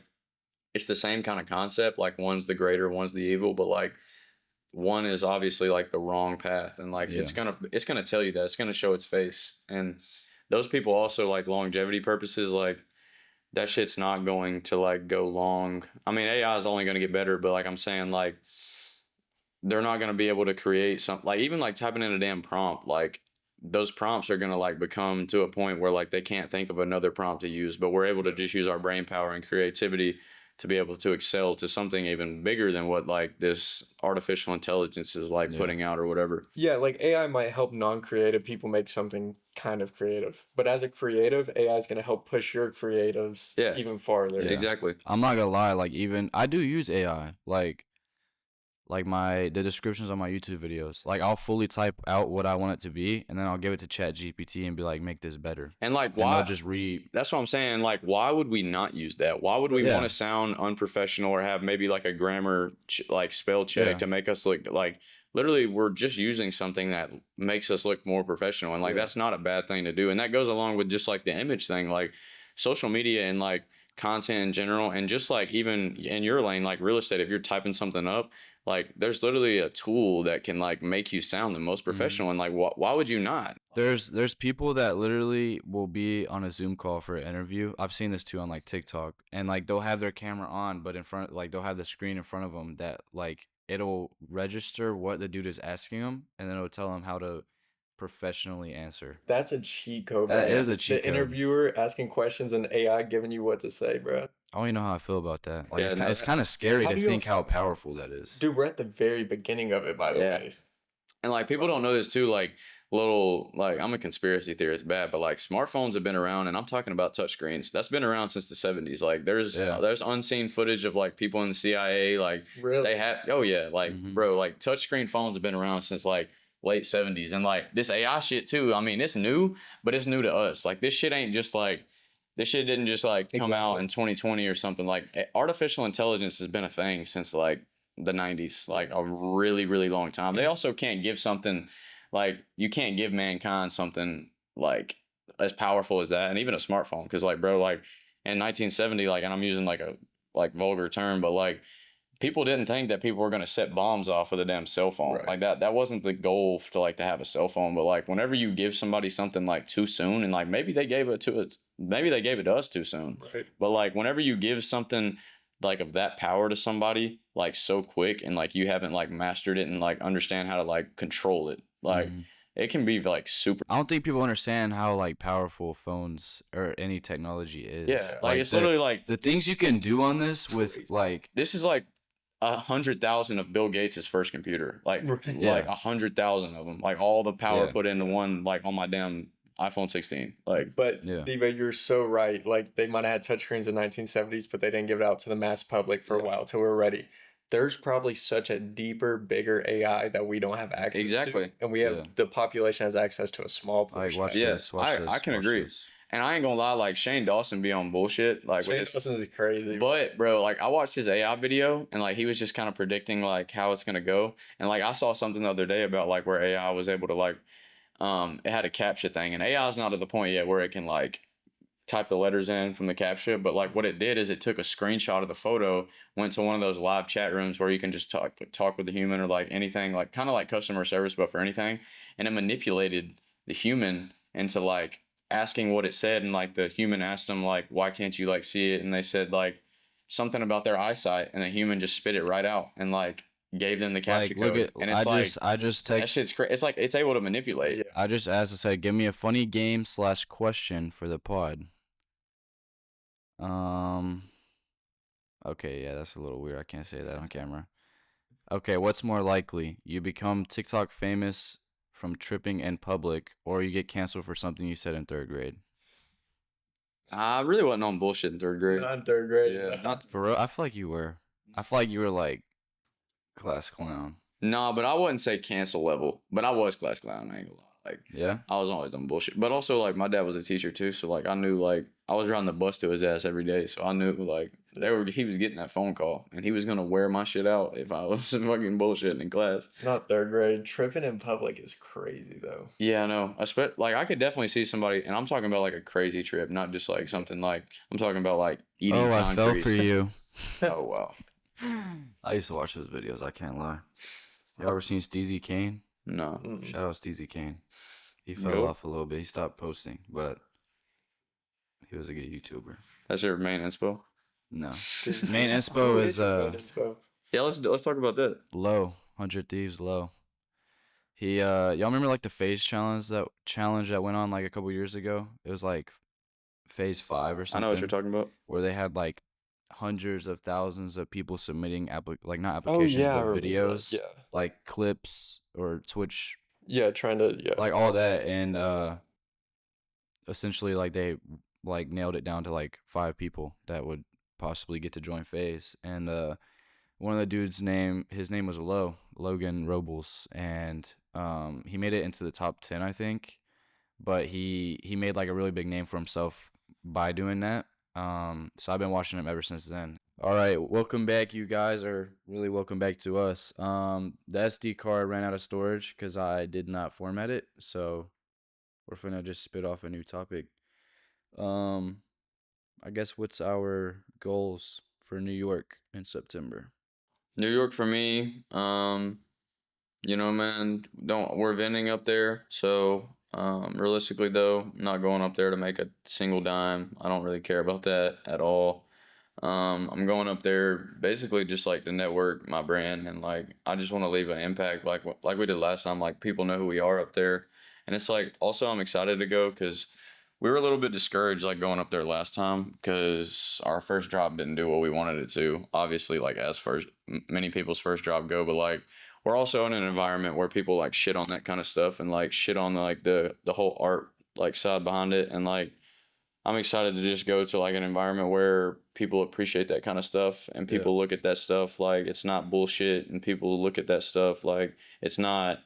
it's the same kind of concept. Like one's the greater, one's the evil, but like one is obviously like the wrong path, and like it's gonna tell you that, it's gonna show its face. And those people also like longevity purposes, like that shit's not going to like go long. I mean, AI is only gonna get better, but like I'm saying, like they're not gonna be able to create something like even like typing in a damn prompt, like those prompts are going to like become to a point where like they can't think of another prompt to use, but we're able to just use our brain power and creativity to be able to excel to something even bigger than what like this artificial intelligence is like putting out or whatever. Yeah, like AI might help non-creative people make something kind of creative, but as a creative, AI is going to help push your creatives even farther. Yeah. Exactly. I'm not gonna lie, like even I do use AI, like the descriptions on my YouTube videos. Like I'll fully type out what I want it to be, and then I'll give it to Chat GPT and be like, make this better. And like, And why? they'll just read. That's what I'm saying. Like, why would we not use that? Why would we want to sound unprofessional or have maybe like a grammar like spell check to make us look like literally we're just using something that makes us look more professional, and like that's not a bad thing to do. And that goes along with just like the image thing, like social media and like content in general, and just like even in your lane, like real estate, if you're typing something up, like there's literally a tool that can like make you sound the most professional. And like why would you not? There's people that literally will be on a Zoom call for an interview. I've seen this too on like TikTok, and like they'll have their camera on, but in front, like they'll have the screen in front of them that like it'll register what the dude is asking them, and then it'll tell them how to professionally answer. That's a cheat code. That bro. is a cheat The code. interviewer asking questions and AI giving you what to say, bro. I don't even know how I feel about that. Like Yeah, it's kind of scary How to do you think feel how about that? powerful that is. Dude, we're at the very beginning of it, by the way. And like people don't know this too, like little like I'm a conspiracy theorist bad, but like smartphones have been around, and I'm talking about touchscreens. That's been around since the 70s. Like there's unseen footage of like people in the CIA, like Really? they have bro, like touchscreen phones have been around since like late 70s. And like this AI shit too, I mean it's new, but it's new to us. Like this shit ain't just like this shit didn't just like come out in 2020 or something. Like artificial intelligence has been a thing since like the 90s, like a really, really long time. They also can't give something like you can't give mankind something like as powerful as that, and even a smartphone. Because like bro, like in 1970, like, and I'm using like a like vulgar term, but like people didn't think that people were going to set bombs off with a damn cell phone. Right. Like that wasn't the goal to have a cell phone. But like whenever you give somebody something like too soon, and like maybe they gave it to us too soon. Right. But like whenever you give something like of that power to somebody like so quick, and like you haven't like mastered it and like understand how to like control it, like it can be like super. I don't think people understand how like powerful phones or any technology is. Yeah, like it's literally like the things you can do on this with like this is like 100,000 of Bill Gates' first computer, like 100,000 of them, like all the power put into one, like on my damn iPhone 16. Like, But DBae, you're so right. Like they might have had touchscreens in 1970s, but they didn't give it out to the mass public for a while till we were ready. There's probably such a deeper, bigger AI that we don't have access to. And we have the population has access to a small portion. watch of it. this. Watch this. I can watch agree. this. And I ain't gonna lie, like Shane Dawson be on bullshit. Like Shane Dawson is crazy. But bro, like I watched his AI video, and like he was just kind of predicting like how it's gonna go. And like I saw something the other day about like where AI was able to like it had a CAPTCHA thing, and AI is not at the point yet where it can like type the letters in from the CAPTCHA, but like what it did is it took a screenshot of the photo, went to one of those live chat rooms where you can just talk with the human or like anything, like kind of like customer service but for anything, and it manipulated the human into like asking what it said, and like the human asked them like, why can't you like see it, and they said like something about their eyesight, and the human just spit it right out and like gave them the CAPTCHA code. And it's I just that shit's it's like it's able to manipulate. I just asked, I said, give me a funny game / question for the pod. Okay, yeah, that's a little weird. I can't say that on camera. Okay, what's more likely? You become TikTok famous from tripping in public, or you get canceled for something you said in 3rd grade? I really wasn't on bullshit in 3rd grade. Not in 3rd grade. Yeah. Not for real. I feel like you were. I feel like you were like class clown. Nah, but I wouldn't say cancel level. But I was class clown, I ain't gonna lie. Like, Yeah. I was always on bullshit. But also, like, my dad was a teacher too, so like I knew like I was riding the bus to his ass every day, so I knew like he was getting that phone call, and he was gonna wear my shit out if I was fucking bullshitting in class. Not 3rd grade. Tripping in public is crazy though. Yeah, I know. Like I could definitely see somebody, and I'm talking about like a crazy trip, not just like something like I'm talking about like eating concrete. I fell for you. Oh wow. I used to watch those videos. I can't lie. You ever seen Steezy Kane? No. Shout out Steezy Kane. He fell Nope. off a little bit. He stopped posting, but he was a good YouTuber. That's your main inspo? No, main inspo is Yeah, let's talk about that. Low 100 Thieves Low. He y'all remember like the phase challenge that went on like a couple years ago? It was like phase 5 or I something. know what you're talking about. Where they had like hundreds of thousands of people submitting not Oh applications yeah, I but remember that. videos, Yeah. like clips or Twitch, Yeah, trying to like all that, and essentially like they like nailed it down to like 5 people that would possibly get to join Face. And one of the dudes his name was Logan Robles, and he made it into the top 10, I think, but he made like a really big name for himself by doing that. So I've been watching him ever since then. All right, welcome back, you guys, or really welcome back to us. The SD card ran out of storage because I did not format it, so we're finna just spit off a new topic. I guess what's our goals for New York in September? New York for me, you know, man, we're vending up there. So, realistically though, I'm not going up there to make a single dime. I don't really care about that at all. I'm going up there basically just like to network my brand, and like I just want to leave an impact like we did last time. Like people know who we are up there, and it's like also I'm excited to go because we were a little bit discouraged like going up there last time because our first job didn't do what we wanted it to. Obviously, like as many people's first job go, but like we're also in an environment where people like shit on that kind of stuff and like shit on like the whole art like side behind it, and like I'm excited to just go to like an environment where people appreciate that kind of stuff and people look at that stuff like it's not bullshit, and people look at that stuff like it's not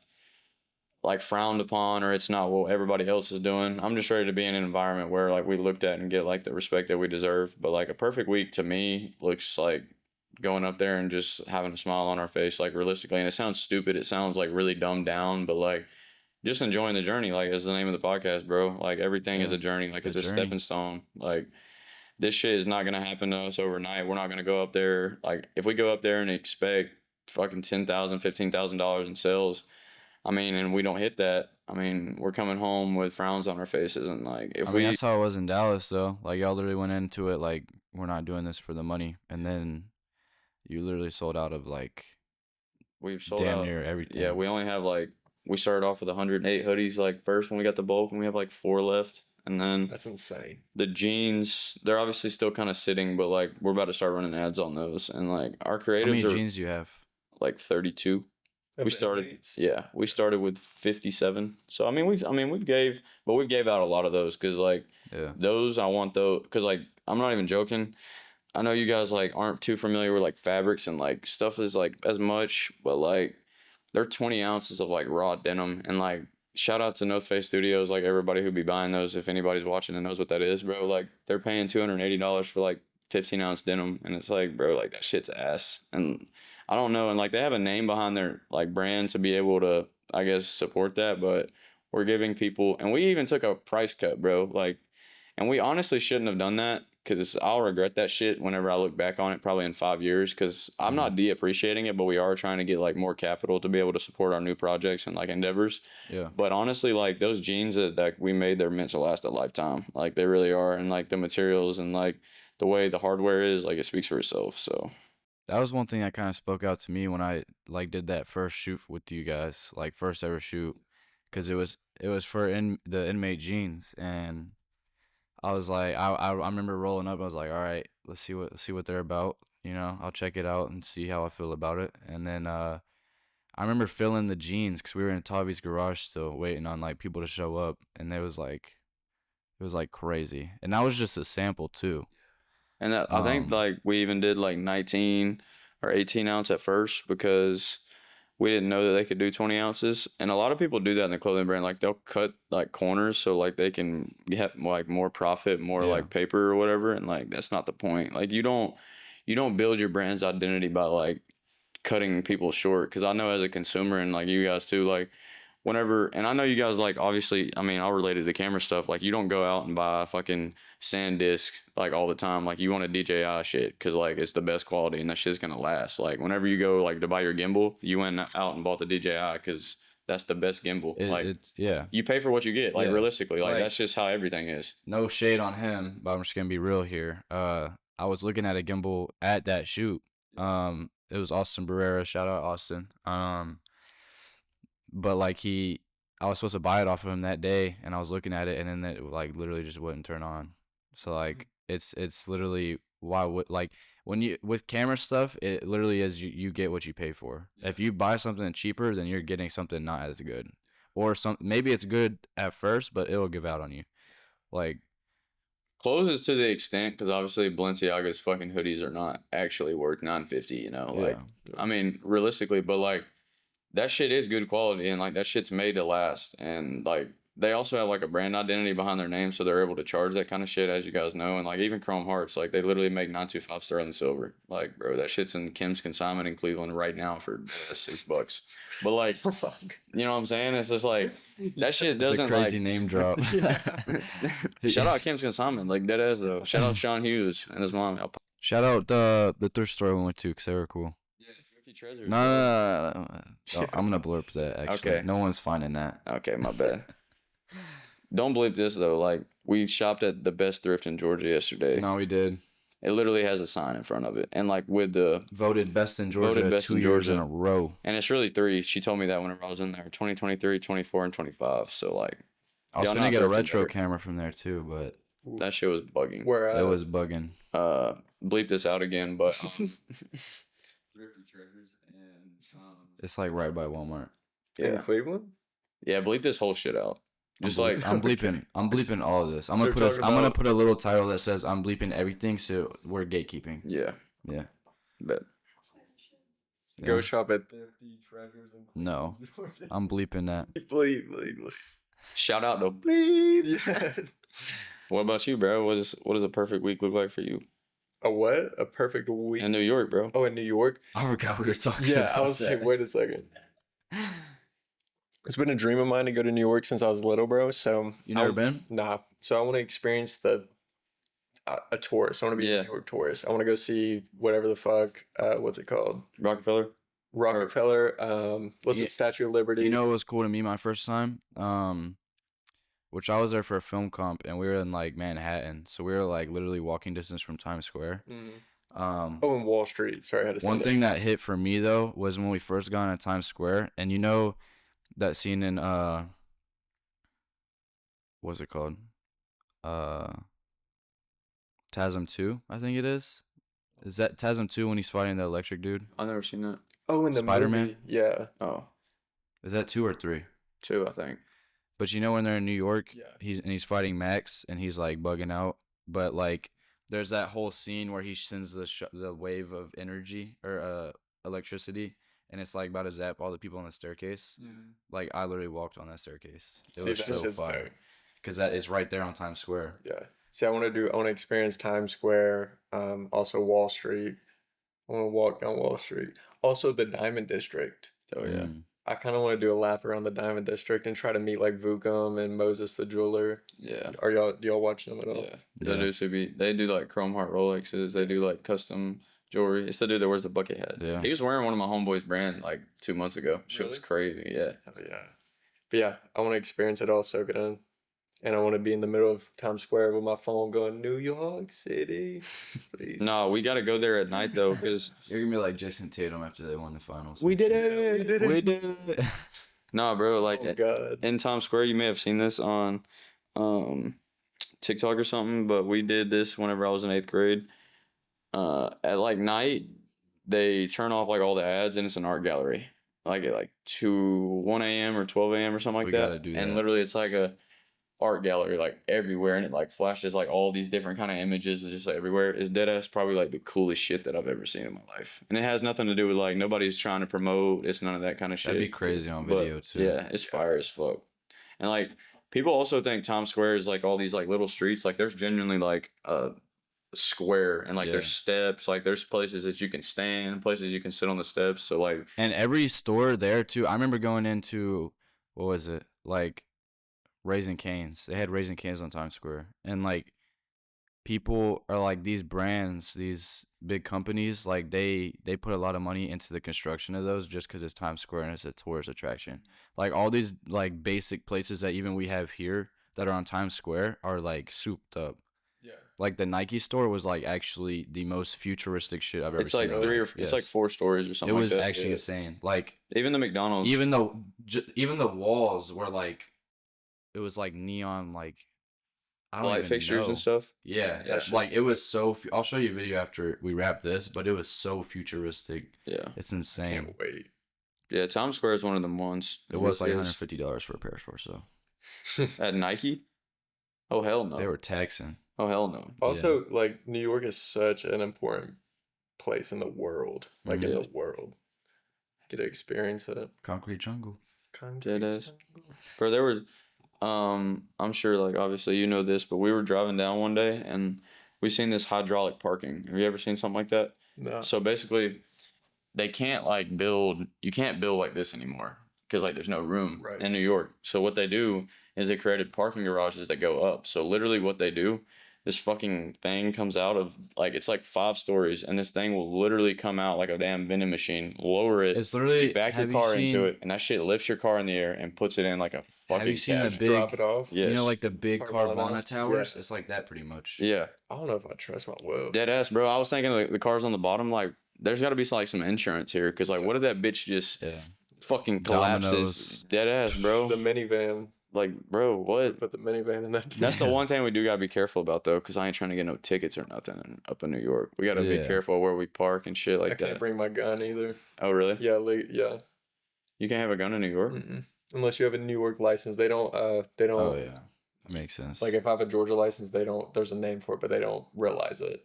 like frowned upon or it's not what everybody else is doing. I'm just ready to be in an environment where like we looked at and get like the respect that we deserve. But like a perfect week to me looks like going up there and just having a smile on our face, like realistically. And it sounds stupid. It sounds like really dumbed down, but like just enjoying the journey, like as the name of the podcast, bro. Like everything is a journey, like it's a stepping stone. Like this shit is not gonna happen to us overnight. We're not gonna go up there. Like if we go up there and expect fucking $10,000, $15,000 in sales, I mean, and we don't hit that, I mean, we're coming home with frowns on our faces. And like if we that's how it was in Dallas though. Like y'all literally went into it like we're not doing this for the money, and then you literally sold out of like we've sold damn out near everything. Yeah, we only have like we started off with 108 hoodies like first when we got the bulk, and we have like 4 left. And then That's insane. the jeans, they're obviously still kind of sitting, but like we're about to start running ads on those. And like our How creatives many are jeans do you have? like 32. We started with 57. So I mean we've gave out a lot of those because like those I want those because like I'm not even joking. I know you guys like aren't too familiar with like fabrics and like stuff is like as much, but like they're 20 ounces of like raw denim. And like shout out to North Face Studios, like everybody who be buying those. If anybody's watching and knows what that is, bro, like they're paying $280 for like 15-ounce denim, and it's like, bro, like that shit's ass. And I don't know, and like they have a name behind their like brand to be able to, I guess, support that, but we're giving people, and we even took a price cut, bro, like, and we honestly shouldn't have done that because I'll regret that shit whenever I look back on it, probably in 5 years, because I'm not de-appreciating it, but we are trying to get like more capital to be able to support our new projects and like endeavors. Yeah. But honestly, like those jeans that we made, they're meant to last a lifetime. Like they really are, and like the materials and like the way the hardware is, like it speaks for itself. So that was one thing that kind of spoke out to me when I like did that first shoot with you guys, like first ever shoot, because it was for the inmate jeans, and I was like, I remember rolling up. I was like, all right, let's see what they're about. You know, I'll check it out and see how I feel about it. And then I remember filling the jeans because we were in Tavi's garage still waiting on like people to show up, and it was like crazy. And that was just a sample too. And I think like we even did like 19 or 18 ounce at first because we didn't know that they could do 20 ounces. And a lot of people do that in the clothing brand. Like they'll cut like corners so like they can get like more profit, more like paper or whatever. And like that's not the point. Like you don't build your brand's identity by like cutting people short. Because I know as a consumer, and like you guys too, like whenever, and I know you guys like obviously, I mean, I'll relate it to camera stuff. Like you don't go out and buy a fucking SanDisk like all the time. Like you want a DJI shit because like it's the best quality and that shit's gonna last. Like whenever you go like to buy your gimbal, you went out and bought the DJI because that's the best gimbal. It's you pay for what you get. Like realistically, like that's just how everything is. No shade on him, but I'm just gonna be real here. I was looking at a gimbal at that shoot. It was Austin Barrera. Shout out Austin. But like I was supposed to buy it off of him that day, and I was looking at it, and then it like literally just wouldn't turn on. So like it's literally why would like when you with camera stuff, it literally is you get what you pay for. If you buy something cheaper, then you're getting something not as good, or maybe it's good at first, but it'll give out on you. Like Clothes is to the extent, because obviously Balenciaga's fucking hoodies are not actually worth $950. You know, like I mean realistically, but like that shit is good quality, and like that shit's made to last, and like they also have like a brand identity behind their name, so they're able to charge that kind of shit, as you guys know. And like even Chrome Hearts, like they literally make 925 sterling silver. Like, bro, that shit's in Kim's consignment in Cleveland right now for $6. But like, you know what I'm saying? It's just like that shit doesn't it's a crazy like name drop. shout out Kim's consignment, like dead ass though. Shout out Sean Hughes and his mom. Shout out the thrift store we went to because they were cool. Yeah, Thrifty Treasures. No. Oh, I'm gonna blurb that. Actually, Okay. No one's finding that. Okay, my bad. Don't bleep this though. Like we shopped at the best thrift in Georgia yesterday. No, we did. It literally has a sign in front of it, and like with the Voted best in Georgia Voted best 2 in years in Georgia. a row. and it's really 3. She told me that whenever I was in there, 2023, 24, and 25. So like I was y'all gonna not get a thrifting retro better. camera from there too, but That shit was bugging. Where it was bugging. Bleep this out again, but Thrifty Treasures and It's like right by Walmart. in yeah, Cleveland? yeah. Bleep this whole shit out. Just like I'm bleeping all of this. I'm gonna They're put talking I'm gonna about- put a little title that says I'm bleeping everything, so we're gatekeeping. yeah, Yeah. but Go Yeah. shop at Thrifty Treasures in No, I'm bleeping that. Bleep. shout out to Bleep. Yeah. What about you, bro? What does a perfect week look like for you A what? A perfect week? in New York, bro? Oh, in New York? I forgot we were talking. Yeah, about I was that. like, wait a second. It's been a dream of mine to go to New York since I was little, bro. So You never I- been? Nah. So I want to experience a tourist. I want to be Yeah. a New York tourist. I want to go see whatever the fuck. What's it called? Rockefeller. Rockefeller. What's Yeah. it? Statue of Liberty. You know what was cool to me my first time? Which I was there for a film comp and we were in like Manhattan, so we were like literally walking distance from Times Square. Mhm. Um, Oh, in Wall Street. Sorry, I had to say One that. thing that hit for me though was when we first got into Times Square, and you know that scene in what's it called? TASM 2, I think it is. Is that TASM 2 when he's fighting the electric dude? I've never seen that. Oh, in the Spider-Man? movie. Yeah. Oh, Is that 2 or 3? 2, I think. But you know when they're in New York, Yeah. he's fighting Max and he's like bugging out, but like there's that whole scene where he sends the wave of energy or electricity, and it's like about to zap all the people on the staircase. Like I literally walked on that staircase. It See, was that so shit's fire dope. because that is right there on Times Square. Yeah. See, I want to experience Times Square, also Wall Street. I want to walk down Wall Street. Also the Diamond District. Oh yeah. Mm. I kind of want to do a lap around the Diamond District and try to meet like Vukum and Moses the Jeweler. Yeah. Do y'all watch them at all? Yeah. Yeah. They do like chrome heart Rolexes. They do like custom jewelry. It's the dude that wears the bucket hat. Yeah. He was wearing one of my homeboys' brand like 2 months ago. Shit was Really? crazy. Yeah. Hell yeah. But yeah, I want to experience it all, soak it in. And I want to be in the middle of Times Square with my phone going, New York City, please. No, we got to go there at night though, because You're gonna be like Jason Tatum after they won the finals. We did it. We did it. We did it. nah, bro. Like Oh, God. in Times Square, you may have seen this on TikTok or something, but we did this whenever I was in 8th grade. At like night, they turn off like all the ads, and it's an art gallery. Like at like 1 a.m. or 12 a.m. or something like We that. gotta do And that. literally, it's like a art gallery like everywhere, and it like flashes like all these different kind of images just like everywhere. It's dead ass probably like the coolest shit that I've ever seen in my life, and it has nothing to do with like nobody's trying to promote. It's none of that kind of shit. That'd be crazy on But, video too. Yeah, it's fire as fuck. And like people also think Times Square is like all these like little streets. Like there's genuinely like a square, and like there's steps. Like there's places that you can stand, places you can sit on the steps. So like And every store there too. I remember going into what was it like Raising Cane's. They had Raising Cane's on Times Square, and like people are like these brands, these big companies, like they put a lot of money into the construction of those just because it's Times Square and it's a tourist attraction. Like all these like basic places that even we have here that are on Times Square are like souped up. Yeah. Like the Nike store was like actually the most futuristic shit I've ever it's seen. like in my 3 or life. it's like Yes. 4 stories or It something. was like that. actually Yeah. insane. Like Even the McDonald's. even the walls were like, it was like neon, like I don't light even fixtures know. and stuff. Yeah, That's like just- it was so. I'll show you a video after we wrap this, but it was so futuristic. Yeah. It's insane. Can't wait. Yeah, Times Square is one of them ones. It was like is. $150 for a pair of shorts, though. At Nike? Oh, hell no. They were taxing. Oh, hell no. Also, like New York is such an important place in the world. Like in Mhm. the world. Get to experience it. Concrete jungle. Dead ass. Bro, there were, I'm sure, like, obviously you know this, but we were driving down one day and we seen this hydraulic parking. Have you ever seen something like that? No. So basically, they can't, like, you can't build like this anymore because, like, there's no room Right. in New York. So what they do is they created parking garages that go up. So literally what they do, this fucking thing comes out of, like, it's like 5 stories, and this thing will literally come out like a damn vending machine, lower it, It's literally. back your have you car into seen- it, and that shit lifts your car in the air and puts it in like a fucking Have you seen the cash. big? Drop it off. Yes. You know, like the big Carvana? Carvana towers. Yeah. It's like that pretty much. Yeah, I don't know if I trust my wheel. dead ass, bro. I was thinking the cars on the bottom, like, there's got to be like some insurance here, because like, what if that bitch just Yeah. fucking collapses? Dominoes. Dead ass, bro. The minivan. Like, bro, what? Put the minivan in that. That's the one thing we do gotta be careful about, though, because I ain't trying to get no tickets or nothing up in New York. We gotta be Yeah. careful where we park and shit I like can't that. bring my gun either. Oh, really? Yeah, yeah. You can't have a gun in New York? Mm-mm. Unless you have a New York license, they don't. They don't. Oh yeah. That makes sense. Like if I have a Georgia license, they don't. There's a name for it, but they don't realize it.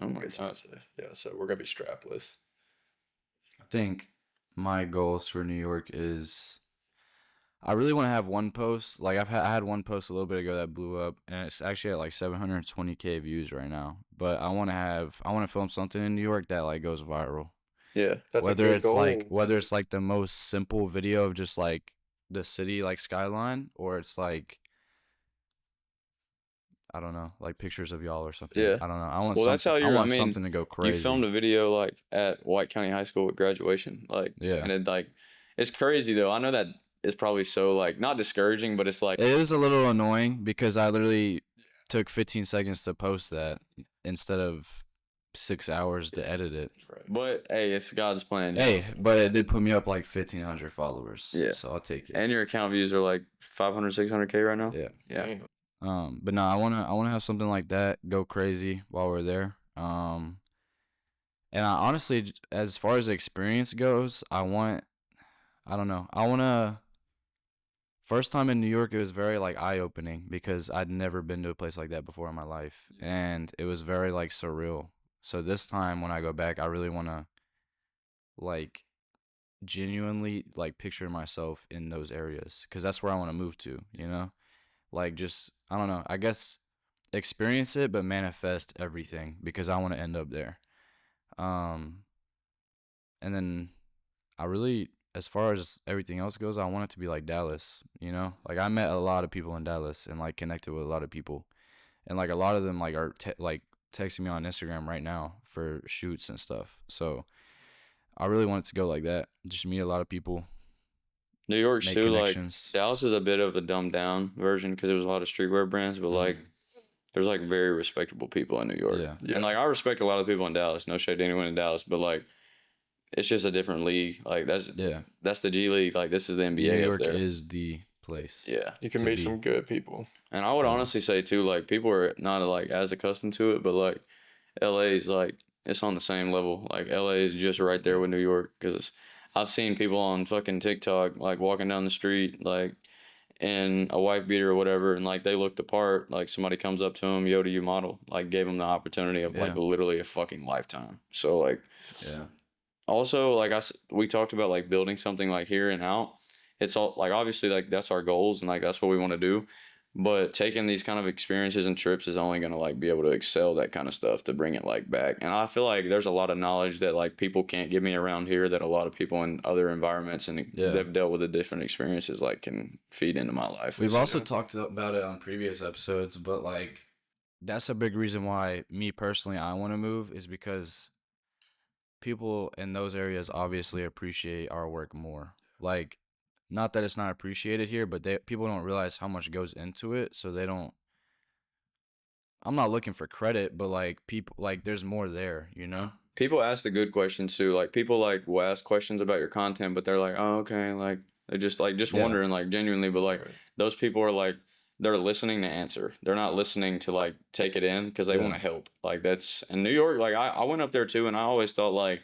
Oh my It's god. expensive. Yeah, so we're gonna be strapless. I think my goals for New York is I really want to have one post. Like I had one post a little bit ago that blew up, and it's actually at like 720K views right now. But I want to film something in New York that like goes viral. Yeah. That's whether a good it's goal. like whether it's like the most simple video of just like the city like skyline, or it's like I don't know, like pictures of y'all or something. Yeah. I don't know. I want Well, that's how something, you're- I I want mean, something to go crazy. You filmed a video like at White County High School at graduation, like, Yeah. and it like, it's crazy though. I know that it's probably so like not discouraging, but it's like, It is a little annoying because I literally took 15 seconds to post that instead of 6 hours to edit it. Right. but hey, it's God's plan. Hey, but it did put me up like 1,500 followers. Yeah. So I'll take it. And your account views are like 500, 600K right now. Yeah. Yeah. Damn. But no, I wanna have something like that go crazy while we're there. And I honestly, as far as the experience goes, I wanna. First time in New York, it was very like eye opening because I'd never been to a place like that before in my life, and it was very like surreal. So this time when I go back, I really wanna like genuinely like picture myself in those areas because that's where I want to move to. You know, like just I don't know. I guess experience it, but manifest everything because I want to end up there. And then I really, as far as everything else goes, I want it to be like Dallas, you know? Like I met a lot of people in Dallas and like connected with a lot of people. And like a lot of them like are like texting me on Instagram right now for shoots and stuff. So I really want it to go like that. Just meet a lot of people, New York make too, like connections. Dallas is a bit of a dumbed down version because there was a lot of streetwear brands, but like there's like very respectable people in New York. Yeah. Yeah. And like I respect a lot of people in Dallas. No shade to anyone in Dallas, but like it's just a different league. Like Yeah. that's the G League. Like this is the NBA New York up there. is the place. Yeah. You can To meet be. some good people. And I would honestly say too, like people are not like as accustomed to it, but like LA is like it's on the same level. Like LA is just right there with New York because I've seen people on fucking TikTok like walking down the street like in a wife beater or whatever, and like they look the part. Like somebody comes up to them, "Yo, do you model?" Like gave them the opportunity of like Yeah. literally a fucking lifetime. So like Yeah. also like we talked about like building something like here and out. It's all like obviously like that's our goals and like that's what we want to do. But taking these kind of experiences and trips is only going to like be able to excel that kind of stuff to bring it like back. And I feel like there's a lot of knowledge that like people can't give me around here that a lot of people in other environments and Yeah. they've dealt with the different experiences like can feed into my life. We've So, also talked about it on previous episodes, but like that's a big reason why me personally I want to move is because people in those areas obviously appreciate our work more. Like not that it's not appreciated here, but people don't realize how much goes into it, so they don't I'm not looking for credit, but like people like there's more there, you know? people ask the good questions too. Like people like will ask questions about your content, but they're like, oh, okay. Like they're just Yeah. wondering like genuinely, but like Right. those people are like, they're listening to answer. They're not listening to like take it in because they Yeah. want to help. Like that's in New York. Like I went up there too, and I always thought like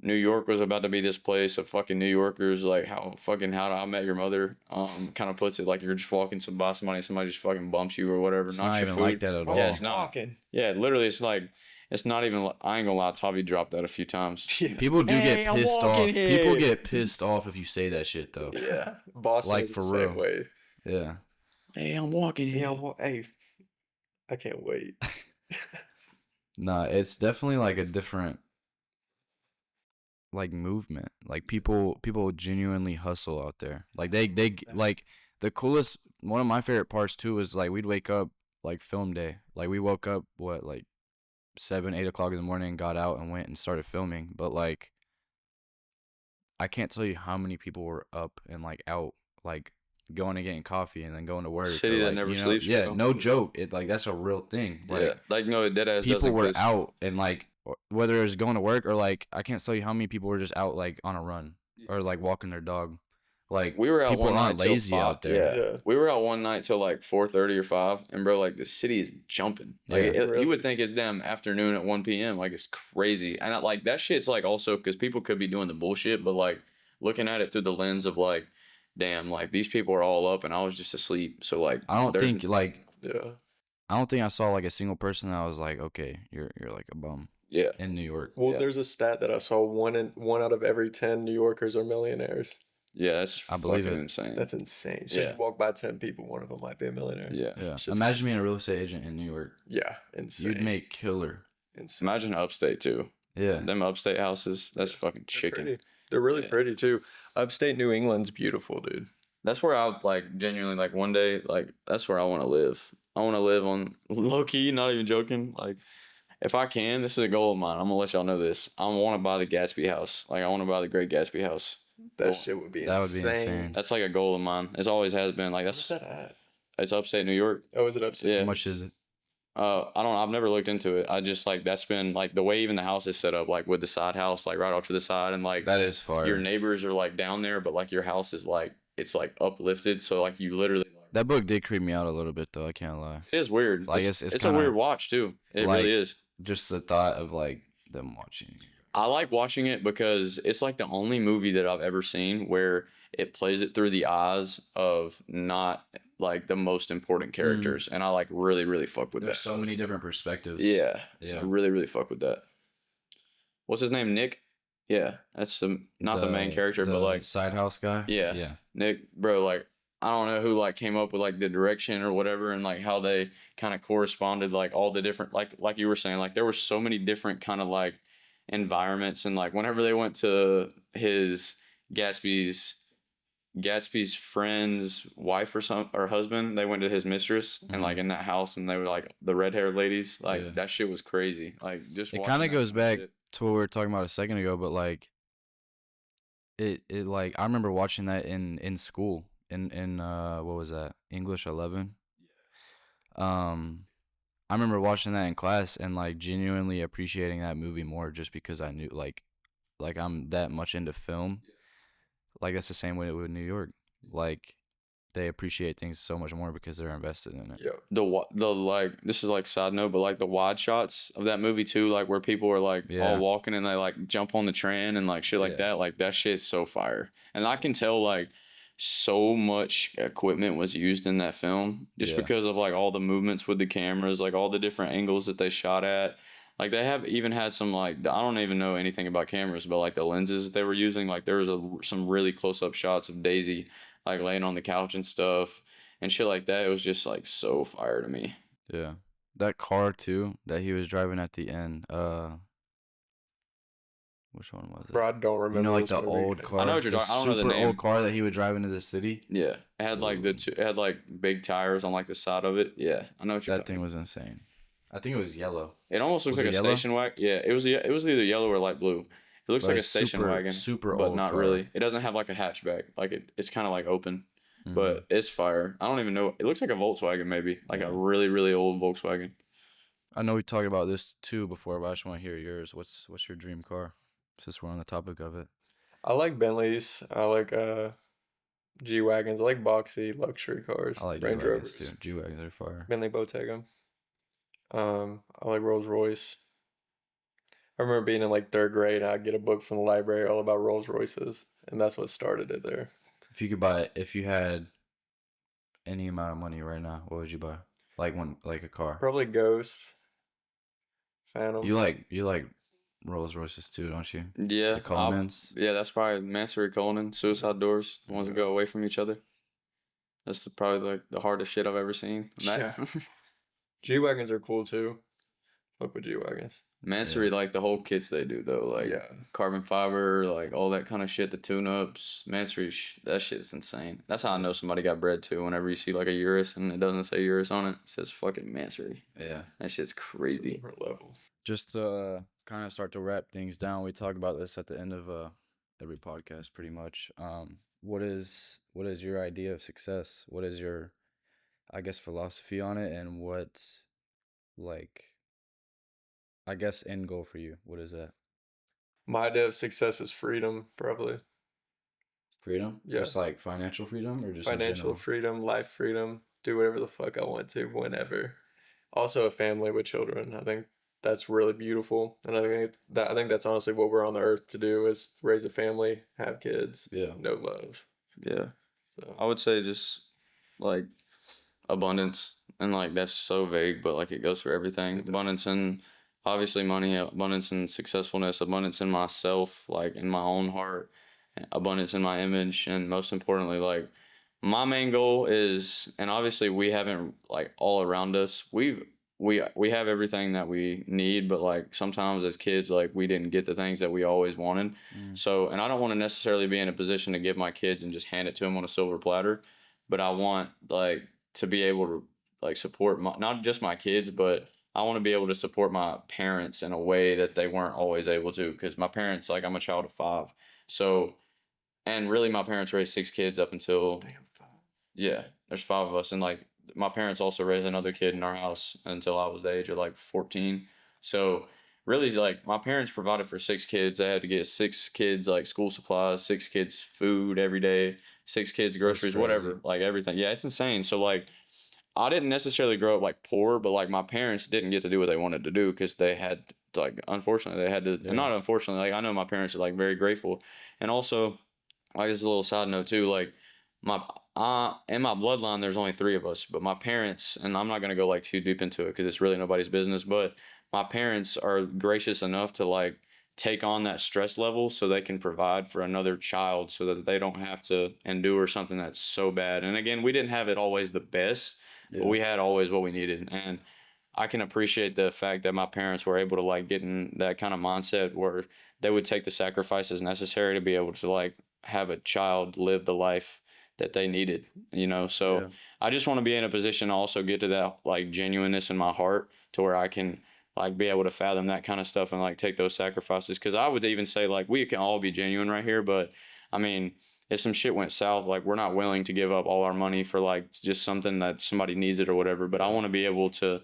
New York was about to be this place of fucking New Yorkers. Like how I Met Your Mother kind of puts it. Like you're just walking by somebody just fucking bumps you or whatever. It's knocks not your even food. like that at all. Yeah, it's not. Walking. Yeah, literally, it's like it's not even. I ain't gonna lie, Tavi dropped that a few times. Yeah. People do Hey, get I'm pissed walking off. here. People get pissed off if you say that shit though. Yeah. Boston Like, is for the same real. way. Yeah. Hey, I'm walking here. Yeah. Well, hey, I can't wait. Nah, it's definitely like a different like movement. Like people genuinely hustle out there. Like they like the coolest one of my favorite parts too is like we'd wake up like film day. Like we woke up like 7-8 o'clock in the morning and got out and went and started filming. But like I can't tell you how many people were up and like out like going and getting coffee and then going to work. City or, that like, never you know, sleeps, Yeah, bro. no joke. It like that's a real thing. Like Yeah, like no, dead ass people doesn't. were 'Cause out and like whether it was going to work or like I can't tell you how many people were just out like on a run or like walking their dog. Like we were out people one night aren't till lazy 5. out there. Yeah. We were out one night till like 4:30 or 5, and bro, like the city is jumping. Like Yeah. you Really? would think it's damn afternoon at 1 p.m. Like it's crazy, and like that shit's like also because people could be doing the bullshit, but like looking at it through the lens of like, damn, like these people are all up, and I was just asleep. So like, I don't there's- think like Yeah. I don't think I saw like a single person that was like, okay, you're like a bum yeah. in New York. Well, Yeah. there's a stat that I saw: one out of every 10 New Yorkers are millionaires. Yeah, that's I believe fucking it. insane. That's insane. So Yeah. you walk by 10 people, one of them might be a millionaire. yeah. Yeah. Shit's Imagine being a real estate agent in New York. Yeah, insane. You'd make killer. insane. Imagine upstate too. Yeah. Them upstate houses, that's fucking They're chicken. pretty. They're really Yeah. pretty too. Upstate New England's beautiful, dude. That's where I like genuinely like one day like that's where I want to live. I want to live on low key, not even joking. Like if I can, this is a goal of mine. I'm gonna let y'all know this. I want to buy the Gatsby house. Like I want to buy the Great Gatsby house. That Cool. shit would be That would be insane. insane. That's like a goal of mine. It's always has been. Like Where's that's that at? it's upstate New York. Oh, is it upstate? Yeah. How much is it? I've never looked into it. I just like that's been like the way even the house is set up, like with the side house, like right off to the side, and like That is far. your neighbors are like down there, but like your house is like it's like uplifted, so like you literally. That book did creep me out a little bit though, I can't lie. It is weird. Like, it's it's a kinda, weird watch too. It like, really is. Just the thought of like them watching. I like watching it because it's like the only movie that I've ever seen where it plays it through the eyes of not like the most important characters, and I like really fuck with There's that. so many different perspectives. Yeah, Yeah. I really fuck with that. What's his name? Nick. Yeah, that's not the main character, but the like side house guy. Yeah. Yeah. Nick, bro. Like I don't know who like came up with like the direction or whatever, and like how they kind of corresponded, like all the different like you were saying, like there were so many different kind of like environments, and like whenever they went to his Gatsby's friend's wife or husband, they went to his mistress, and like in that house, and they were like the red haired ladies, like Yeah. that shit was crazy. Like just It watching kind of that goes kind of back shit. to what we were talking about a second ago, but like it like I remember watching that in school in what was that? English 11. I remember watching that in class and like genuinely appreciating that movie more just because I knew like I'm that much into film. Like that's the same way with New York. Like they appreciate things so much more because they're invested in it. Yep. The like this is like side note, but like the wide shots of that movie too, like where people are like Yeah. all walking and they like jump on the train and like shit like Yeah. that, like that shit's so fire. And I can tell like so much equipment was used in that film just Yeah. because of like all the movements with the cameras, like all the different angles that they shot at. Like they have even had some like I don't even know anything about cameras, but like the lenses that they were using, like there was some really close up shots of Daisy like laying on the couch and stuff and shit like that. It was just like so fire to me. Yeah. That car too that he was driving at the end. Which one was it? Bro, I don't remember. You know, like this the movie. old car. I know what you're the talking- I don't know the super name. old car that he would drive into the city. Yeah, it had like it had like big tires on like the side of it. Yeah, I know what you're That talking. thing was insane. I think it was yellow. It almost looks Was like it a yellow? station wagon. Yeah, it was either yellow or light blue. It looks But like a it's station super- wagon, super but old not car. really. It doesn't have like a hatchback. Like it's kind of like open, Mhm. but it's fire. I don't even know. It looks like a Volkswagen maybe, like Yeah. a really old Volkswagen. I know we talked about this too before, but I just want to hear yours. What's your dream car? Since we're on the topic of it. I like Bentleys. I like G-Wagons. I like boxy luxury cars. I like Range G-Wagons Rovers. too. G-Wagons are fire. Bentley Bottega. I like Rolls Royce. I remember being in like third grade, I'd get a book from the library all about Rolls Royces, and that's what started it there. If you had any amount of money right now, what would you buy? Like a car. Probably Ghost, Phantom. You like Rolls Royces too, don't you? Yeah. The Colemans. Yeah, that's probably Mansory Cullinan, Suicide Doors, the ones that go away from each other. That's probably like the hardest shit I've ever seen. Yeah. G-Wagons are cool too. Fuck with G-Wagons. Mansory, like the whole kits they do though, like carbon fiber, like all that kind of shit, the tune-ups. Mansory, that shit's insane. That's how I know somebody got bread too. Whenever you see like a Urus and it doesn't say Urus on it, it says fucking Mansory. Yeah. That shit's crazy. Different level. Just to kind of start to wrap things down, we talk about this at the end of every podcast pretty much. What is your idea of success? What is your, I guess, philosophy on it, and what, like, I guess, end goal for you? What is that? My idea of success is freedom, probably. Freedom? Yeah. Just like financial freedom, or just in Financial general? freedom, life freedom, do whatever the fuck I want to, whenever. Also, a family with children. I think that's really beautiful, and I think that's honestly what we're on the earth to do, is raise a family, have kids, no love. Yeah. So. I would say just like abundance, and like that's so vague, but like it goes for everything. Abundance in obviously money, abundance in successfulness, abundance in myself, like in my own heart, abundance in my image, and most importantly, like my main goal is, and obviously we haven't, like all around us, we have everything that we need, but like sometimes as kids, like we didn't get the things that we always wanted. So, and I don't want to necessarily be in a position to give my kids and just hand it to them on a silver platter, but I want like to be able to like support not just my kids, but I want to be able to support my parents in a way that they weren't always able to, because my parents, like I'm a child of 5. So, and really my parents raised 6 kids up until, yeah, there's 5 of us. And like my parents also raised another kid in our house until I was the age of like 14. So really, like my parents provided for 6 kids. They had to get 6 kids like school supplies, 6 kids food every day, 6 kids groceries, whatever, like everything. Yeah, it's insane. So like I didn't necessarily grow up like poor, but like my parents didn't get to do what they wanted to do because they had to, like, unfortunately they had to, and not unfortunately, like I know my parents are like very grateful. And also, like, as a little side note too, like in my bloodline, there's only 3 of us, but my parents, and I'm not going to go like too deep into it because it's really nobody's business, but my parents are gracious enough to like take on that stress level so they can provide for another child so that they don't have to endure something that's so bad. And again, we didn't have it always the best, but we had always what we needed. And I can appreciate the fact that my parents were able to like get in that kind of mindset where they would take the sacrifices necessary to be able to like have a child live the life that they needed, you know? So I just want to be in a position to also get to that like genuineness in my heart to where I can like be able to fathom that kind of stuff and like take those sacrifices. Cause I would even say like we can all be genuine right here, but I mean, if some shit went south, like we're not willing to give up all our money for like just something that somebody needs it or whatever, but I want to be able to,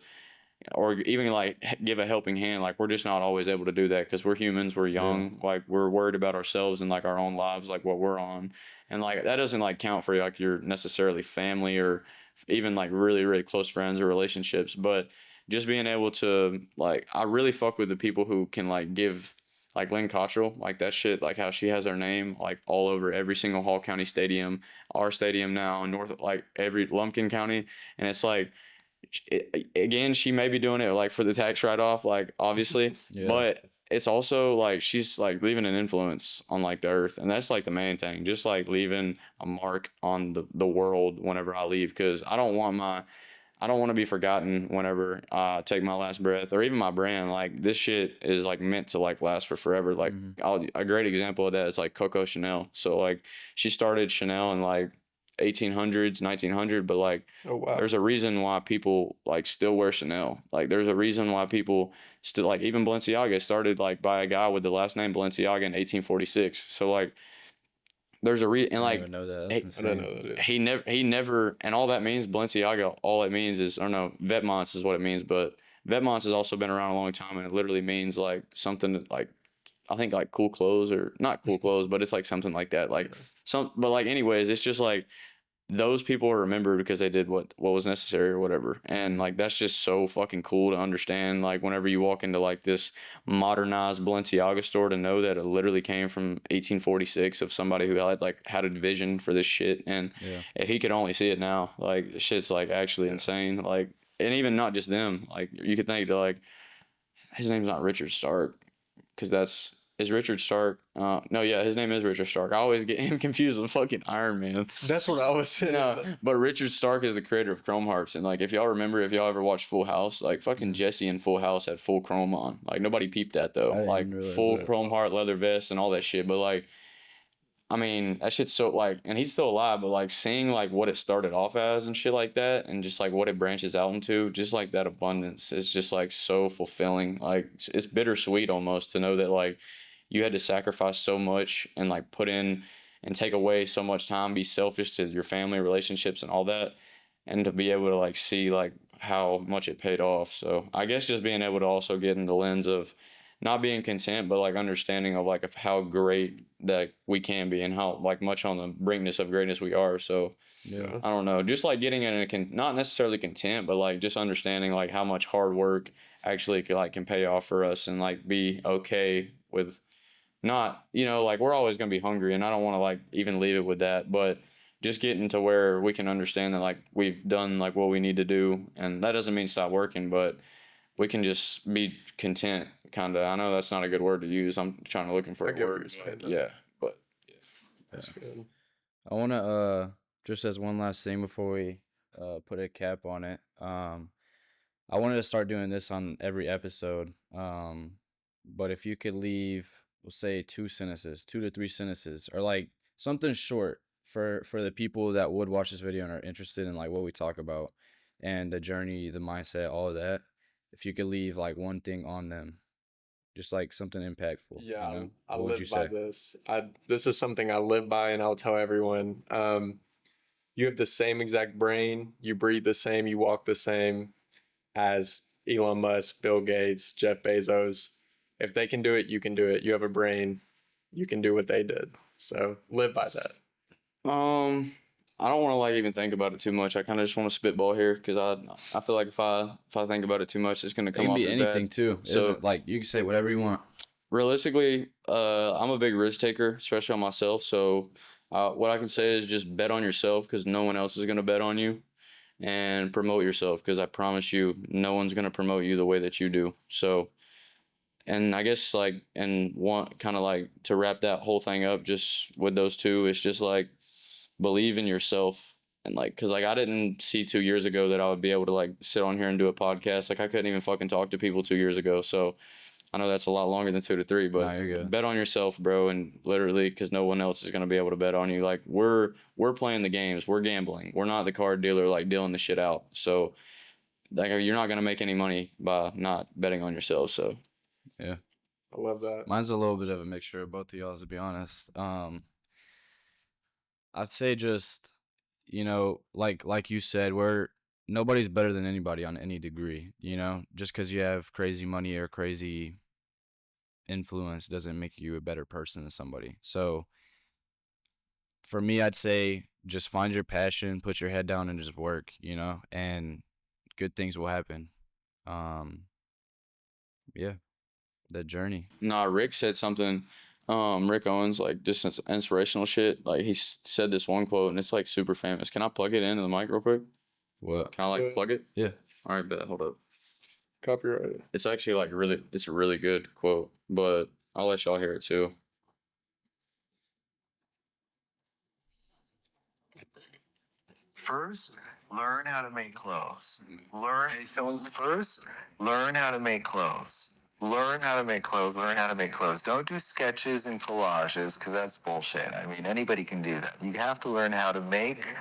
or even like give a helping hand. Like we're just not always able to do that because we're humans, we're young, like we're worried about ourselves and like our own lives, like what we're on. And like that doesn't like count for like your necessarily family or even like really, really close friends or relationships. But just being able to like, I really fuck with the people who can like give, like Lynn Cottrell, like that shit, like how she has her name like all over every single Hall County stadium, our stadium now in North, like every Lumpkin County. And it's like, again, she may be doing it like for the tax write-off, like obviously, but it's also like she's like leaving an influence on like the earth, and that's like the main thing, just like leaving a mark on the world whenever I leave, because I don't want to be forgotten whenever I take my last breath, or even my brand. Like this shit is like meant to like last for forever. Like a great example of that is like Coco Chanel. So like she started Chanel in like 1800s, 1900, but like there's a reason why people like still wear Chanel. Like there's a reason why people still like, even Balenciaga started like by a guy with the last name Balenciaga in 1846. So like there's a reason, and like I don't know that. He never, and all that means Balenciaga, all it means is, or no, Vetments is what it means, but Vetments has also been around a long time, and it literally means like something like I think like Cool Clothes or not Cool Clothes, but it's like something like that. Like but like anyways, it's just like those people are remembered because they did what was necessary or whatever. And like that's just so fucking cool to understand. Like whenever you walk into like this modernized Balenciaga store, to know that it literally came from 1846 of somebody who had a vision for this shit. And if he could only see it now, like shit's like actually insane. Like, and even not just them, like you could think to like his name's not Richard Stark, because is Richard Stark. No, yeah, his name is Richard Stark. I always get him confused with fucking Iron Man. That's what I was saying. No, but Richard Stark is the creator of Chrome Hearts. And like, if y'all ever watched Full House, like fucking Jesse in Full House had full chrome on. Like nobody peeped that though. Like full chrome heart, leather vest and all that shit. But like, I mean, that shit's so like, and he's still alive, but like seeing like what it started off as and shit like that, and just like what it branches out into, just like that abundance is just like so fulfilling. Like it's bittersweet almost to know that like you had to sacrifice so much and like put in and take away so much time, be selfish to your family, relationships and all that, and to be able to like see like how much it paid off. So I guess just being able to also get in the lens of not being content, but like understanding of how great that we can be and how like much on the brinkness of greatness we are. So I don't know, just like getting in not necessarily content, but like just understanding like how much hard work actually can pay off for us, and like be okay with not, like we're always going to be hungry, and I don't want to like even leave it with that, but just getting to where we can understand that like we've done like what we need to do, and that doesn't mean stop working, but we can just be content, kind of. I know that's not a good word to use. I'm looking for a word. But that's good. I want to just as one last thing before we put a cap on it. I wanted to start doing this on every episode. But if you could leave, we'll say 2 to 3 sentences, or like something short for the people that would watch this video and are interested in like what we talk about and the journey, the mindset, all of that. If you could leave like one thing on them, just like something impactful. Yeah, I what would you live by say? this. This is something I live by, and I'll tell everyone. You have the same exact brain. You breathe the same. You walk the same as Elon Musk, Bill Gates, Jeff Bezos. If they can do it, you can do it. You have a brain. You can do what they did. So live by that. I don't want to like even think about it too much. I kind of just want to spitball here, because I feel like if I think about it too much, it's gonna come off as bad. It can be anything too. So like you can say whatever you want. Realistically, I'm a big risk taker, especially on myself. So what I can say is just bet on yourself, because no one else is gonna bet on you, and promote yourself, because I promise you, no one's gonna promote you the way that you do. So. And I guess like, and want kind of like to wrap that whole thing up just with those two, it's just like believe in yourself. And like, cause like I didn't see 2 years ago that I would be able to like sit on here and do a podcast. Like I couldn't even fucking talk to people 2 years ago. So I know that's a lot longer than 2 to 3, but you're good. Bet on yourself, bro. And literally, cause no one else is going to be able to bet on you. Like we're playing the games, we're gambling. We're not the card dealer, like dealing the shit out. So like you're not going to make any money by not betting on yourself. So. Yeah. I love that. Mine's a little bit of a mixture of both of y'all, to be honest. I'd say just, like you said, nobody's better than anybody on any degree, just because you have crazy money or crazy influence doesn't make you a better person than somebody. So for me, I'd say just find your passion, put your head down and just work, and good things will happen. Yeah. The journey. Nah, Rick said something. Rick Owens, like just inspirational shit. Like he said this one quote, and it's like super famous. Can I plug it into the mic real quick? What? Can I like plug it? Yeah. All right, bet. Hold up. Copyrighted. It's actually like it's a really good quote, but I'll let y'all hear it too. First, learn how to make clothes. First, learn how to make clothes. Learn how to make clothes. Learn how to make clothes. Don't do sketches and collages, because that's bullshit. I mean, anybody can do that. You have to learn how to make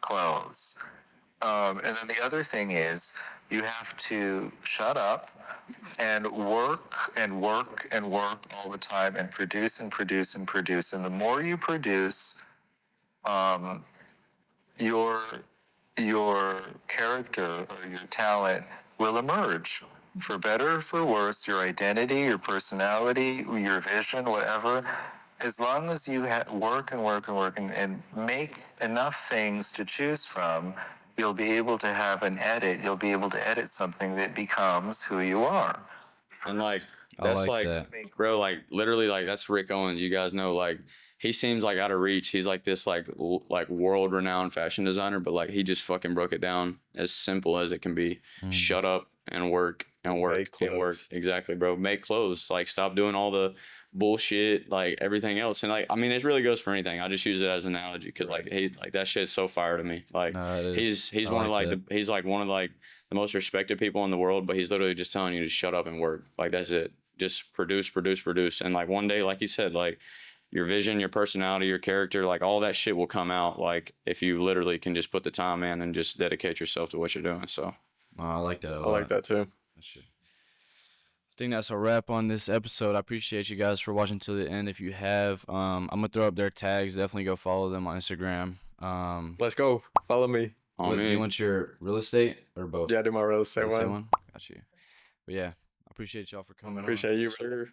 clothes. And then the other thing is, you have to shut up and work and work and work all the time and produce and produce and produce. And the more you produce, your character or your talent will emerge. for better or for worse, your identity, your personality, your vision, whatever, as long as you work and work and work and make enough things to choose from, you'll be able to have an edit. You'll be able to edit something that becomes who you are. And like I that's like like that. bro, like literally like that's Rick Owens. You guys know, like he seems like out of reach. He's like this like world renowned fashion designer, but like he just fucking broke it down as simple as it can be. Shut up and work and work Make and work. clothes. Exactly, bro. Make clothes. Like stop doing all the bullshit, like everything else. And like I mean, it really goes for anything. I just use it as an analogy because like that shit's so fire to me. Like No, it is. he's I one like of like that. he's like one of like the most respected people in the world, but he's literally just telling you to shut up and work. Like that's it. Just produce. And like one day, like he said, like your vision, your personality, your character, like all that shit will come out. Like if you literally can just put the time in and just dedicate yourself to what you're doing. So I like that a lot. I like that too. That shit. I think that's a wrap on this episode. I appreciate you guys for watching till the end. If you have, I'm gonna throw up their tags. Definitely go follow them on Instagram. Let's go. Follow me. Do you want your real estate or both? Yeah, I do my real estate Real estate one. one. Got you. But yeah, I appreciate y'all for coming. Appreciate you. Sure.